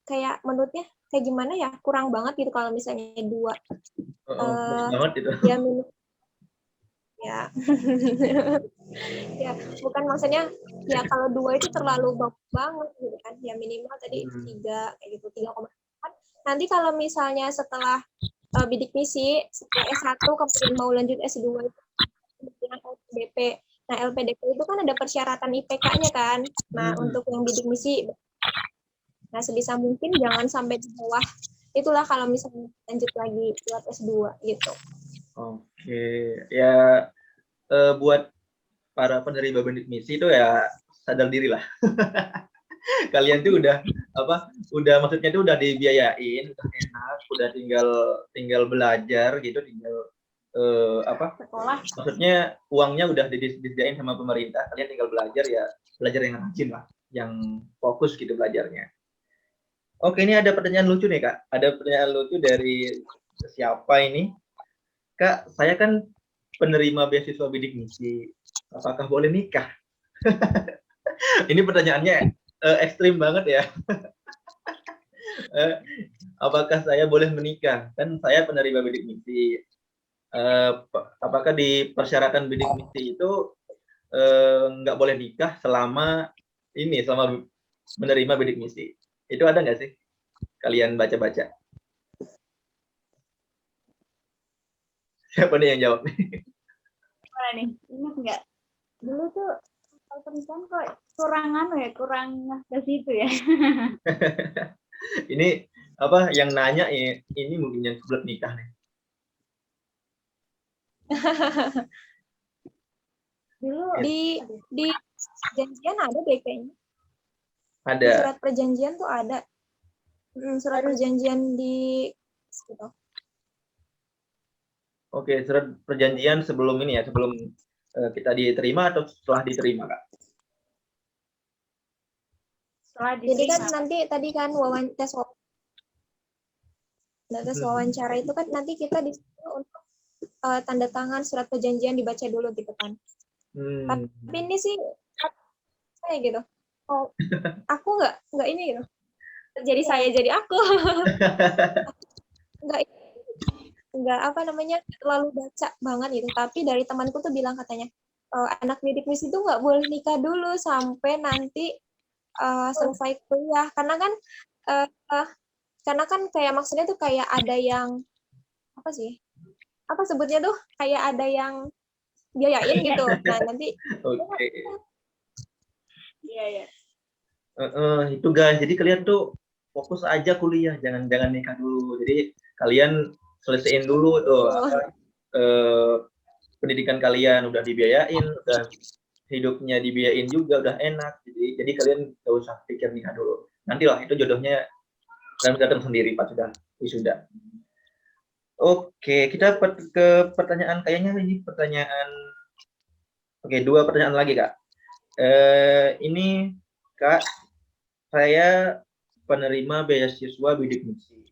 kayak menurutnya kayak gimana ya? Kurang banget gitu kalau misalnya 2. Banget itu. Ya minus ya. Ya, bukan maksudnya ya kalau 2 itu terlalu bagus banget gitu kan. Ya minimal tadi 3 kayak gitu, 3,4. Nanti kalau misalnya setelah bidik misi, setelah S1 kemudian mau lanjut S2 itu dengan LPDP. Nah, LPDP itu kan ada persyaratan IPK-nya kan. Nah, untuk yang bidik misi, nah sebisa mungkin jangan sampai di bawah. Itulah kalau misalnya lanjut lagi buat S2 gitu. Oke, ya buat para penerima bidik misi itu ya sadar diri lah. Kalian tuh udah maksudnya tuh udah dibiayain, udah enak, udah tinggal belajar gitu, tinggal sekolah. Maksudnya uangnya udah disediain sama pemerintah, kalian tinggal belajar yang rajin lah, yang fokus gitu belajarnya. Oke, ini ada pertanyaan lucu nih Kak. Ada pertanyaan lucu dari siapa ini? Kak, saya kan penerima beasiswa bidik misi. Apakah boleh nikah? Ini pertanyaannya ekstrim banget ya. Apakah saya boleh menikah? Kan saya penerima bidik misi. Apakah di persyaratan bidik misi itu nggak boleh nikah selama menerima bidik misi? Itu ada nggak sih? Kalian baca-baca. Siapa nih yang jawab? Gimana nih? Ingat nggak? Dulu tuh pernikahan kok kurang ke situ ya. Ini yang nanya ini mungkin yang sebelum nikah nih. Dulu di perjanjian ada deh kayaknya. Ada. Di surat perjanjian tuh ada. Surat perjanjian di gitu. Oke, surat perjanjian sebelum ini ya, sebelum kita diterima atau setelah diterima, Kak? Setelah diterima. Jadi kan nanti tadi kan tes wawancara itu kan nanti kita disuruh untuk tanda tangan surat perjanjian dibaca dulu gitu kan. Tapi ini sih saya gitu. Oh, aku nggak ini gitu. Jadi saya jadi aku. nggak terlalu baca banget gitu. Tapi dari temanku tuh bilang katanya, anak bidik misi itu nggak boleh nikah dulu sampai nanti selesai kuliah, karena kan eh, eh, kayak maksudnya tuh kayak ada yang apa sih? Apa sebutnya tuh kayak ada yang biayain gitu. Nah, nanti Oke. Iya, iya. Itu guys, jadi kalian tuh fokus aja kuliah, jangan jangan nikah dulu. Jadi kalian selesaiin dulu tuh apa, eh, pendidikan kalian udah dibiayain, udah hidupnya dibiayain juga, udah enak. Jadi kalian gak usah pikir nikah dulu. Nantilah itu jodohnya datang sendiri pas sudah wisuda. Oke, kita ke pertanyaan, kayaknya ini pertanyaan. Oke, dua pertanyaan lagi Kak. Ini Kak, saya penerima beasiswa bidik misi.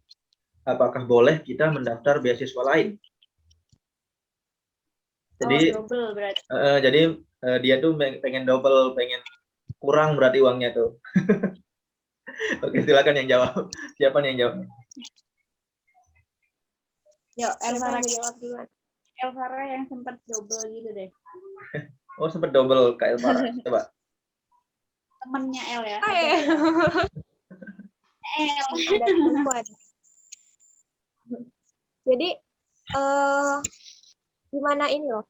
Apakah boleh kita mendaftar beasiswa lain? Jadi, double berarti. Dia tuh pengen double, pengen kurang berarti uangnya tuh. Oke, silakan yang jawab. Siapa yang jawab? Yuk, Elvara jawab duluan. Elvara yang sempat double gitu deh. Oh, sempat double Kak Elvara. Coba. Temennya El ya. Ada temanku ada. Jadi gimana ini loh?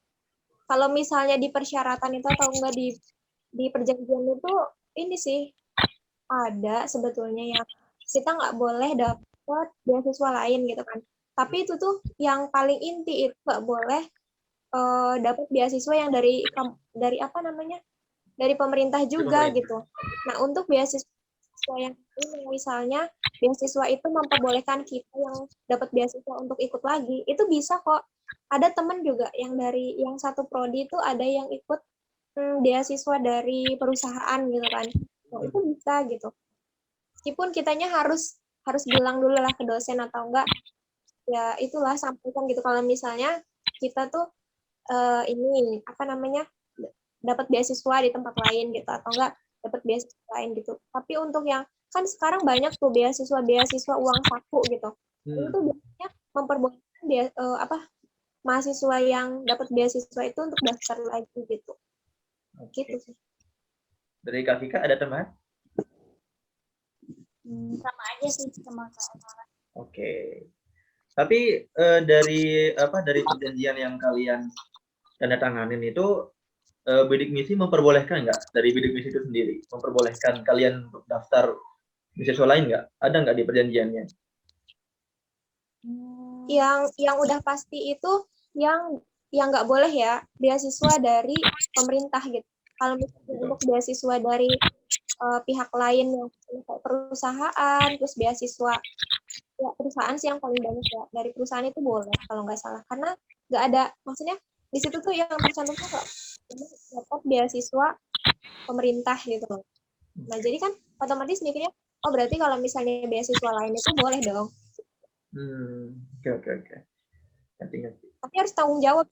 Kalau misalnya di persyaratan itu atau enggak di perjanjian itu ini sih ada sebetulnya yang kita nggak boleh dapat beasiswa lain gitu kan. Tapi itu tuh yang paling inti itu nggak boleh dapat beasiswa yang dari apa namanya? Dari pemerintah juga gitu. Nah, untuk beasiswa yang ini misalnya beasiswa itu memperbolehkan kita yang dapat beasiswa untuk ikut lagi, itu bisa kok. Ada teman juga yang dari yang satu prodi itu ada yang ikut beasiswa dari perusahaan gitu kan. Nah, itu bisa gitu. Meskipun kitanya harus bilang dulu lah ke dosen atau enggak, ya itulah sampaikan gitu kalau misalnya kita tuh ini apa namanya dapat beasiswa di tempat lain gitu atau enggak dapat beasiswa lain gitu. Tapi untuk yang kan sekarang banyak tuh beasiswa uang saku gitu. Itu tuh biasanya memperbolehkan mahasiswa yang dapat beasiswa itu untuk daftar lagi gitu. Gitu sih. Dari Kak Vika ada teman? Sama aja sih sama Kak. Oke. Tapi dari perjanjian yang kalian tanda tanganin itu, bidik misi memperbolehkan nggak, dari bidik misi itu sendiri memperbolehkan kalian untuk daftar beasiswa lain nggak? Ada nggak di perjanjiannya? Yang udah pasti itu yang nggak boleh ya beasiswa dari pemerintah gitu. Kalau misalnya untuk beasiswa dari pihak lain yang perusahaan, terus beasiswa ya, perusahaan sih yang paling banyak ya, dari perusahaan itu boleh kalau nggak salah, karena nggak ada, maksudnya di situ tuh yang tercantum tuh nggak dapat beasiswa pemerintah gitu loh. Nah jadi kan otomatis mikirnya oh berarti kalau misalnya beasiswa lain itu boleh dong. Oke. Ngerti. Tapi harus tanggung jawab.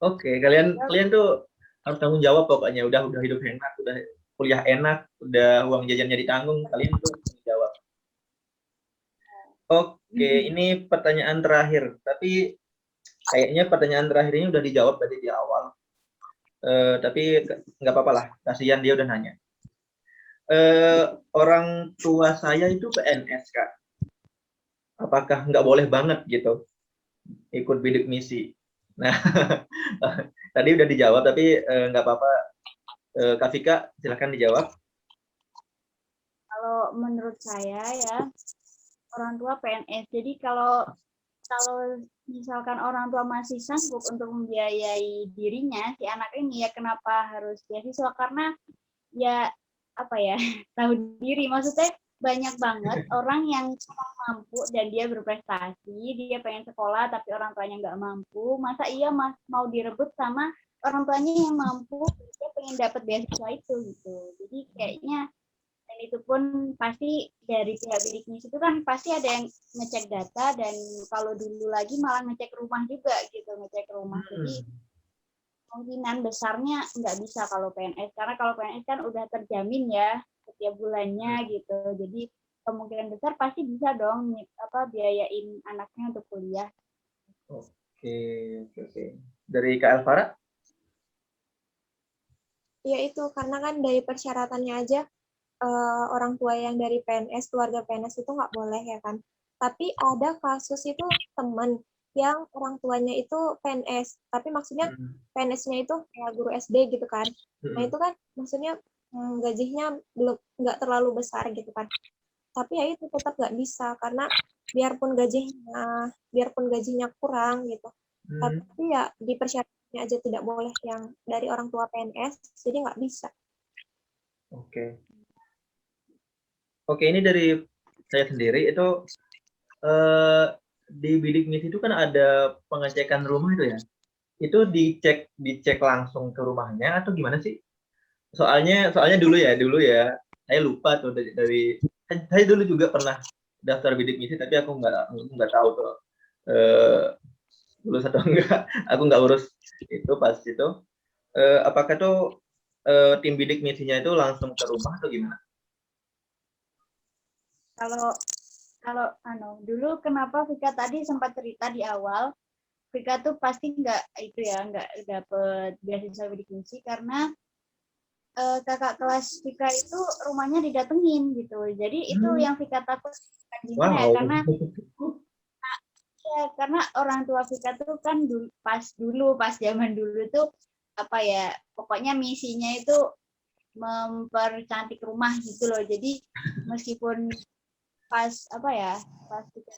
Oke, kalian tuh harus tanggung jawab pokoknya. Udah hidup enak, udah kuliah enak, udah uang jajannya ditanggung, kalian tuh tanggung jawab. Oke, ini pertanyaan terakhir. Tapi kayaknya pertanyaan terakhir ini udah dijawab tadi di awal. Tapi nggak apa-apa lah, kasihan dia udah nanya. Orang tua saya itu PNS, Kak. Apakah nggak boleh banget gitu ikut bidik misi? Nah, tadi udah dijawab, tapi nggak apa-apa. Kak Vika, silahkan dijawab. Kalau menurut saya ya, orang tua PNS. Jadi kalau misalkan orang tua masih sanggup untuk membiayai dirinya si anak ini, ya kenapa harus beasiswa? Karena ya apa ya tahu diri, maksudnya banyak banget orang yang mampu dan dia berprestasi, dia pengen sekolah tapi orang tuanya nggak mampu, masa iya mau direbut sama orang tuanya yang mampu, dia pengen dapat beasiswa itu gitu. Jadi kayaknya, dan itu pun pasti dari pihak bidik misi itu kan pasti ada yang ngecek data, dan kalau dulu lagi malah ngecek rumah juga gitu, ngecek rumah. Jadi kemungkinan besarnya nggak bisa kalau PNS, karena kalau PNS kan udah terjamin ya setiap bulannya gitu. Jadi kemungkinan besar pasti bisa dong biayain anaknya untuk kuliah. Oke. Dari Kak Elvara? Ya itu karena kan dari persyaratannya aja orang tua yang dari PNS, keluarga PNS itu nggak boleh ya kan. Tapi ada kasus itu teman yang orang tuanya itu PNS, tapi maksudnya Hmm. PNS-nya itu kayak guru SD gitu kan. Nah Hmm. itu kan maksudnya gajinya belum nggak terlalu besar gitu kan. Tapi ya itu tetap nggak bisa karena biarpun gajinya kurang gitu. Hmm. Tapi ya di persyaratannya aja tidak boleh yang dari orang tua PNS, jadi nggak bisa. Oke. Oke, ini dari saya sendiri itu eh, di bidik misi itu kan ada pengecekan rumah itu ya. Itu dicek langsung ke rumahnya atau gimana sih? Soalnya dulu ya, saya lupa tuh saya dulu juga pernah daftar bidik misi tapi aku nggak tahu tuh eh, lulus atau enggak. Aku nggak urus itu pas itu. Apakah tuh tim bidik misinya itu langsung ke rumah atau gimana? Kalau kalau dulu kenapa Vika tadi sempat cerita di awal, Vika tuh pasti nggak dapet beasiswa bidik misi karena kakak kelas Vika itu rumahnya didatengin gitu. Jadi itu Hmm. yang Vika takut gimana ya, Wow. karena orang tua Vika tuh kan pas zaman dulu tuh apa ya, pokoknya misinya itu mempercantik rumah gitu loh. Jadi meskipun pas apa ya, pas kita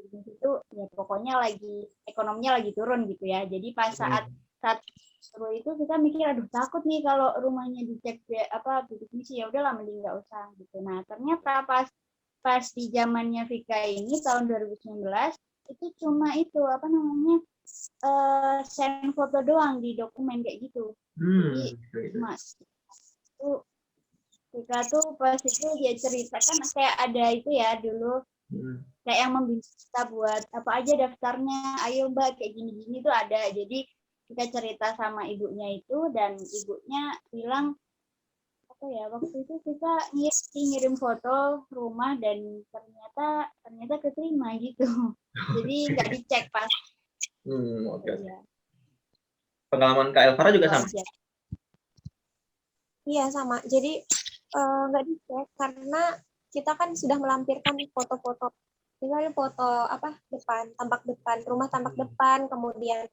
itu ya pokoknya lagi ekonominya lagi turun gitu ya. Jadi pas saat seru itu kita mikir aduh takut nih kalau rumahnya dicek apa bidik misi, ya udahlah mending nggak usah gitu. Nah ternyata pas pas di zamannya Vika ini tahun 2019 itu cuma itu apa namanya send foto doang di dokumen kayak gitu. Jadi Gitu. mas itu Vika tuh pas itu dia ceritakan kayak ada itu ya dulu Hmm. kayak yang membimbing kita buat apa aja daftarnya, ayo mbak kayak gini-gini tuh ada. Jadi kita cerita sama ibunya itu dan ibunya bilang apa ya, waktu itu kita ngirim foto rumah dan ternyata keterima gitu. Jadi nggak dicek pas. Oke, oke. Ya, Pengalaman Kak Elvara juga itu sama. aja. Iya sama. Jadi nggak dicek karena kita kan sudah melampirkan foto-foto, tinggal foto apa tampak depan, rumah tampak depan, kemudian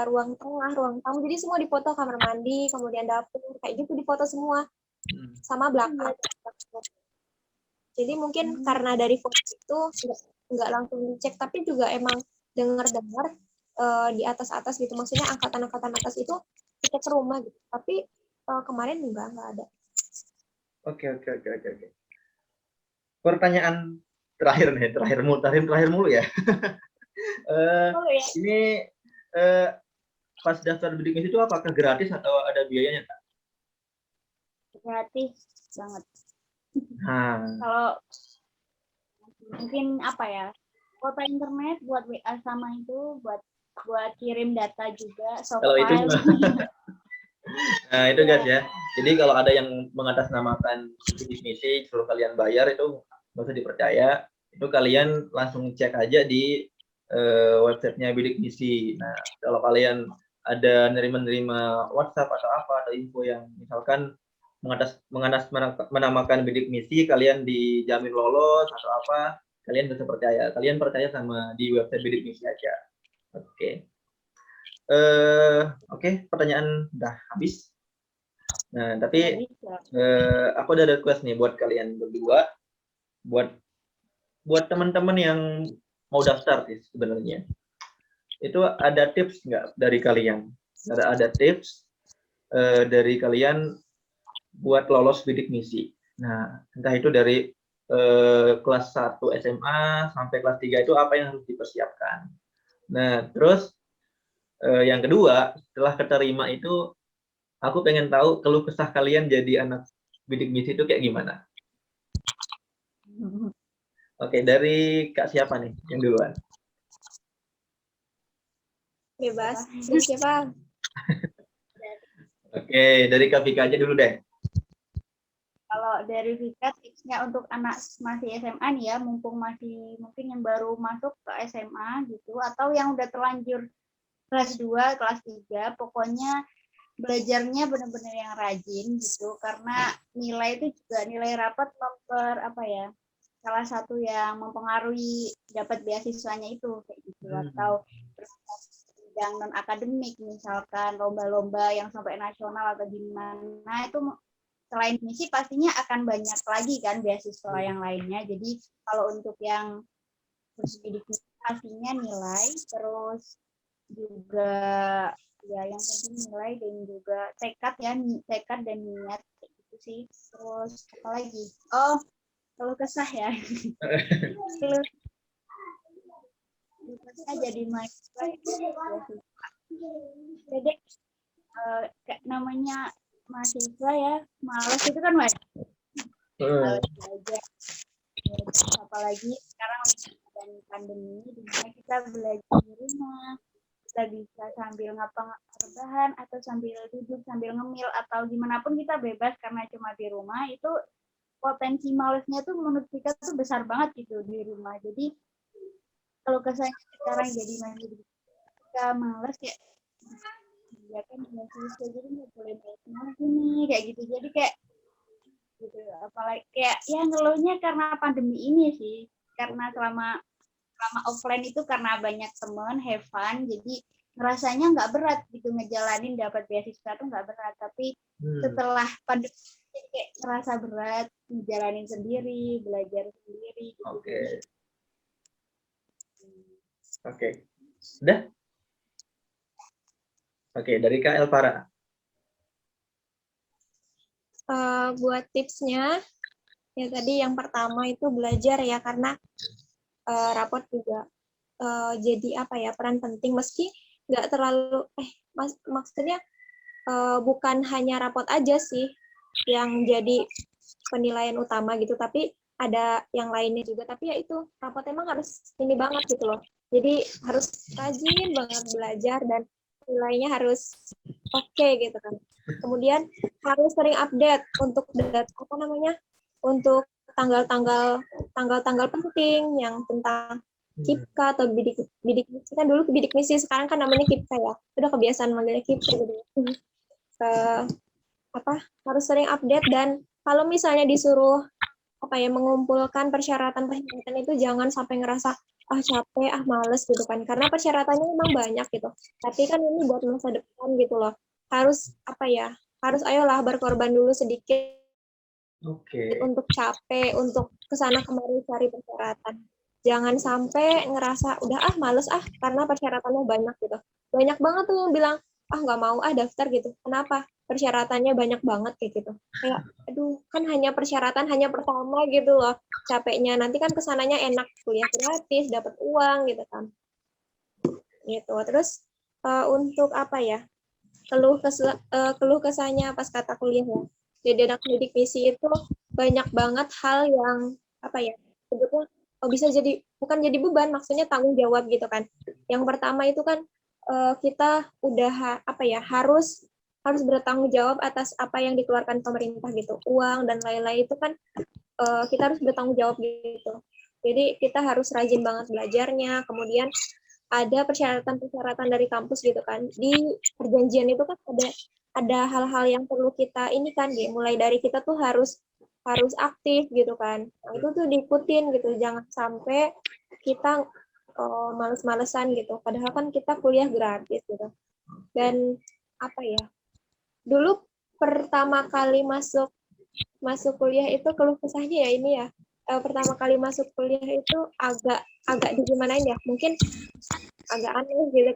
ruang tengah, ruang tamu. Jadi semua dipoto, kamar mandi, kemudian dapur, kayak gitu dipoto semua, Hmm. sama belakang. Jadi mungkin karena dari foto itu nggak langsung dicek, tapi juga emang dengar-dengar di atas-atas gitu, maksudnya angkatan-angkatan atas itu cek ke rumah gitu. Tapi kemarin juga nggak ada. Oke. Pertanyaan terakhir nih, terakhir mulu ya. Oh ya, Ini pas daftar bidik misi itu apakah gratis atau ada biayanya, Kak? gratis banget. Nah, Kalau mungkin apa ya, kuota internet buat WA sama itu buat kirim data juga, soft kalau itu file. nah itu guys Ya, ya. Jadi kalau ada yang mengatasnamakan bidik misi suruh kalian bayar itu nggak usah dipercaya. Itu kalian langsung cek aja di websitenya bidik misi. Nah, kalau kalian ada nerima WhatsApp atau apa atau info yang misalkan menamakan bidik misi, kalian dijamin lolos atau apa, kalian bisa percaya. Kalian percaya sama di website bidik misi aja. Oke. Oke, pertanyaan udah habis. Nah, tapi bisa. aku ada request nih buat kalian berdua, buat buat teman-teman yang mau daftar sih sebenarnya. Itu ada tips nggak dari kalian? Ada tips dari kalian buat lolos bidik misi. Nah, entah itu dari kelas 1 SMA sampai kelas 3 itu apa yang harus dipersiapkan. Nah, terus yang kedua, setelah keterima itu aku pengen tahu keluh kesah kalian jadi anak bidik misi itu kayak gimana. Oke, dari Kak siapa nih yang duluan? Bebas. Dari siapa? Oke, dari Kak Vika aja dulu deh. Kalau dari Vika tipsnya untuk anak masih SMA nih ya, mumpung masih mungkin yang baru masuk ke SMA gitu, atau yang udah terlanjur kelas 2, kelas 3, pokoknya belajarnya benar-benar yang rajin gitu, karena nilai itu juga nilai rapat salah satu yang mempengaruhi dapat beasiswanya itu kayak gitu, atau yang non akademik misalkan lomba-lomba yang sampai nasional atau gimana itu selain misi pastinya akan banyak lagi kan beasiswa yang lainnya. Jadi kalau untuk yang bidik pastinya nilai, terus juga ya yang penting nilai dan juga tekad dan niat kayak gitu sih. Terus apa lagi? Oh, kalau kesah ya. Kesah jadi mahasiswa jadi namanya mahasiswa ya, malas itu kan wajar. Malas belajar. Apalagi sekarang dan pandemi di mana kita belajar di rumah, kita bisa sambil rebahan atau sambil duduk sambil ngemil atau gimana pun kita bebas karena cuma di rumah. Itu potensi malesnya tuh menurut kita tuh besar banget gitu di rumah. Jadi kalau kesannya sekarang jadi masih kita males ya kan mahasiswa jadi nggak boleh main gini kayak gitu, jadi kayak gitu, apalagi kayak ya ngeluhnya karena pandemi ini sih, karena selama offline itu karena banyak temen have fun, jadi ngerasanya nggak berat gitu ngejalanin dapat beasiswa tuh nggak berat, tapi setelah pandemi kayak ngerasa berat ngejalanin sendiri, belajar sendiri gitu. Oke. Udah? Oke, dari Kak Elvara. Buat tipsnya, ya tadi yang pertama itu belajar ya, karena rapot juga jadi peran penting, meski nggak terlalu maksudnya bukan hanya rapot aja sih yang jadi penilaian utama gitu, tapi ada yang lainnya juga, tapi ya itu rapot emang harus ini banget gitu loh, jadi harus rajin banget belajar dan nilainya harus oke gitu kan. Kemudian harus sering update untuk untuk tanggal-tanggal penting yang tentang KIPKA atau bidik misi, kan dulu bidik misi, sekarang kan namanya KIPKA ya, udah kebiasaan manggilnya KIPKA gitu. Harus sering update, dan kalau misalnya disuruh mengumpulkan persyaratan itu jangan sampai ngerasa capek, males gitu kan, karena persyaratannya memang banyak gitu, tapi kan ini buat masa depan gitu loh, harus harus ayolah berkorban dulu sedikit untuk capek, untuk kesana kemari cari persyaratan, jangan sampai ngerasa udah males karena persyaratannya banyak gitu. Banyak banget tuh yang bilang nggak mau daftar gitu, kenapa, persyaratannya banyak banget kayak gitu, kayak aduh kan hanya persyaratan hanya pertama gitu loh, capeknya nanti kan kesananya enak, kuliah gratis, dapat uang gitu kan gitu. Terus untuk keluh kesahnya pas kata kuliah ya, jadi anak bidik misi itu banyak banget hal yang sebetulnya bisa jadi bukan jadi beban, maksudnya tanggung jawab gitu kan. Yang pertama itu kan kita udah harus bertanggung jawab atas apa yang dikeluarkan pemerintah gitu, uang dan lain-lain itu kan kita harus bertanggung jawab gitu. Jadi kita harus rajin banget belajarnya. Kemudian ada persyaratan dari kampus gitu kan. Di perjanjian itu kan ada hal-hal yang perlu kita ini kan, mulai dari kita tuh harus aktif gitu kan. Nah, itu tuh diikutin gitu, jangan sampai kita males-malesan gitu. Padahal kan kita kuliah gratis gitu. Dan dulu pertama kali masuk kuliah itu keluh kesahnya ya ini ya. Pertama kali masuk kuliah itu agak digimanain ya, mungkin agak aneh gitu,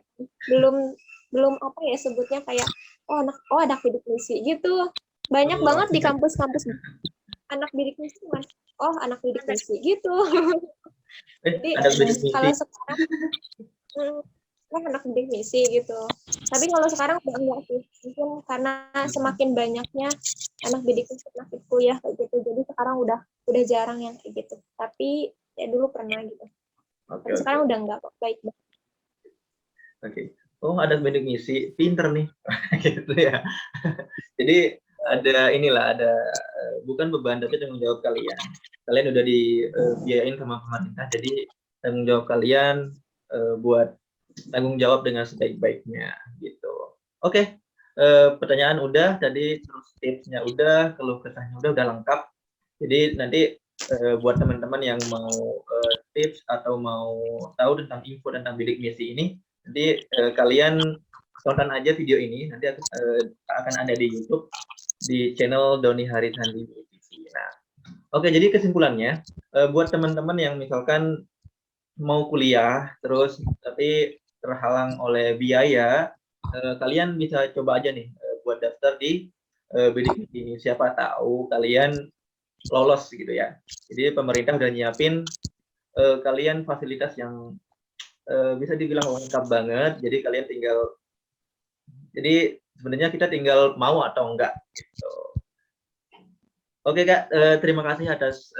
belum sebutnya kayak anak bidik misi gitu, banyak banget di kampus-kampus anak bidik misi mas, anak bidik misi gitu. Jadi kalau sekarang anak bidik misi gitu, tapi kalau sekarang udah enggak sih, mungkin karena semakin banyaknya anak bidik misi anak kuliah kayak gitu, jadi sekarang udah jarang yang kayak gitu, tapi ya dulu pernah gitu. Tapi sekarang udah enggak kok, baik banget. Ada bidik misi, pinter nih gitu ya. Jadi ada bukan beban tapi tanggung jawab kalian udah dibiayain sama pemerintah, jadi tanggung jawab kalian buat tanggung jawab dengan sebaik-baiknya gitu. Oke. pertanyaan udah tadi, terus tipsnya udah, keluh kesahnya udah lengkap. Jadi nanti buat teman-teman yang mau tips atau mau tahu tentang info tentang bidik misi ini, nanti kalian tonton aja video ini, nanti akan ada di YouTube di channel Doni Harisandi TV. Nah, oke, jadi kesimpulannya buat teman-teman yang misalkan mau kuliah terus tapi terhalang oleh biaya, kalian bisa coba aja nih buat daftar di bidik misi ini. Siapa tahu kalian lolos gitu ya. Jadi pemerintah udah nyiapin kalian fasilitas yang bisa dibilang lengkap banget. Jadi kalian tinggal, jadi sebenarnya kita tinggal mau atau enggak gitu. Oke Kak, terima kasih atas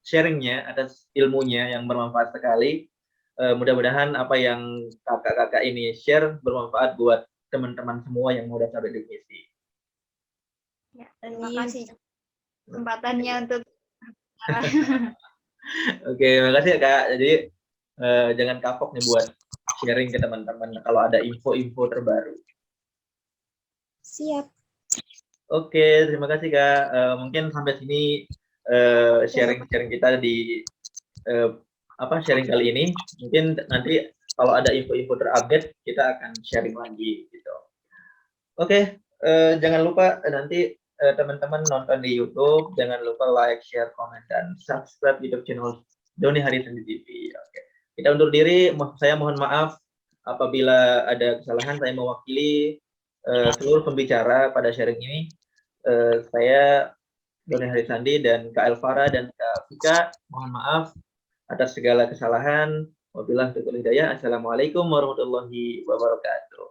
sharingnya, atas ilmunya yang bermanfaat sekali. Mudah-mudahan apa yang kakak-kakak ini share bermanfaat buat teman-teman semua yang mau daftar bidik misi. Ya, terima kasih kesempatannya untuk Oke, makasih ya Kak. Jadi jangan kapok nih buat sharing ke teman-teman kalau ada info-info terbaru. Siap. Oke, terima kasih Kak. Mungkin sampai sini sharing-sharing kita di sharing kali ini. Mungkin nanti kalau ada info-info terupdate kita akan sharing lagi gitu. Oke, jangan lupa nanti teman-teman nonton di YouTube, jangan lupa like, share, komen, dan subscribe YouTube channel Doni Harisandi TV. Oke. Kita undur diri, saya mohon maaf apabila ada kesalahan. Saya mewakili seluruh pembicara pada sharing ini. Saya Doni Harisandi dan Kak Elvara dan Kak Vika, mohon maaf atas segala kesalahan. Wabillahi taufiq wal hidayah. Assalamualaikum warahmatullahi wabarakatuh.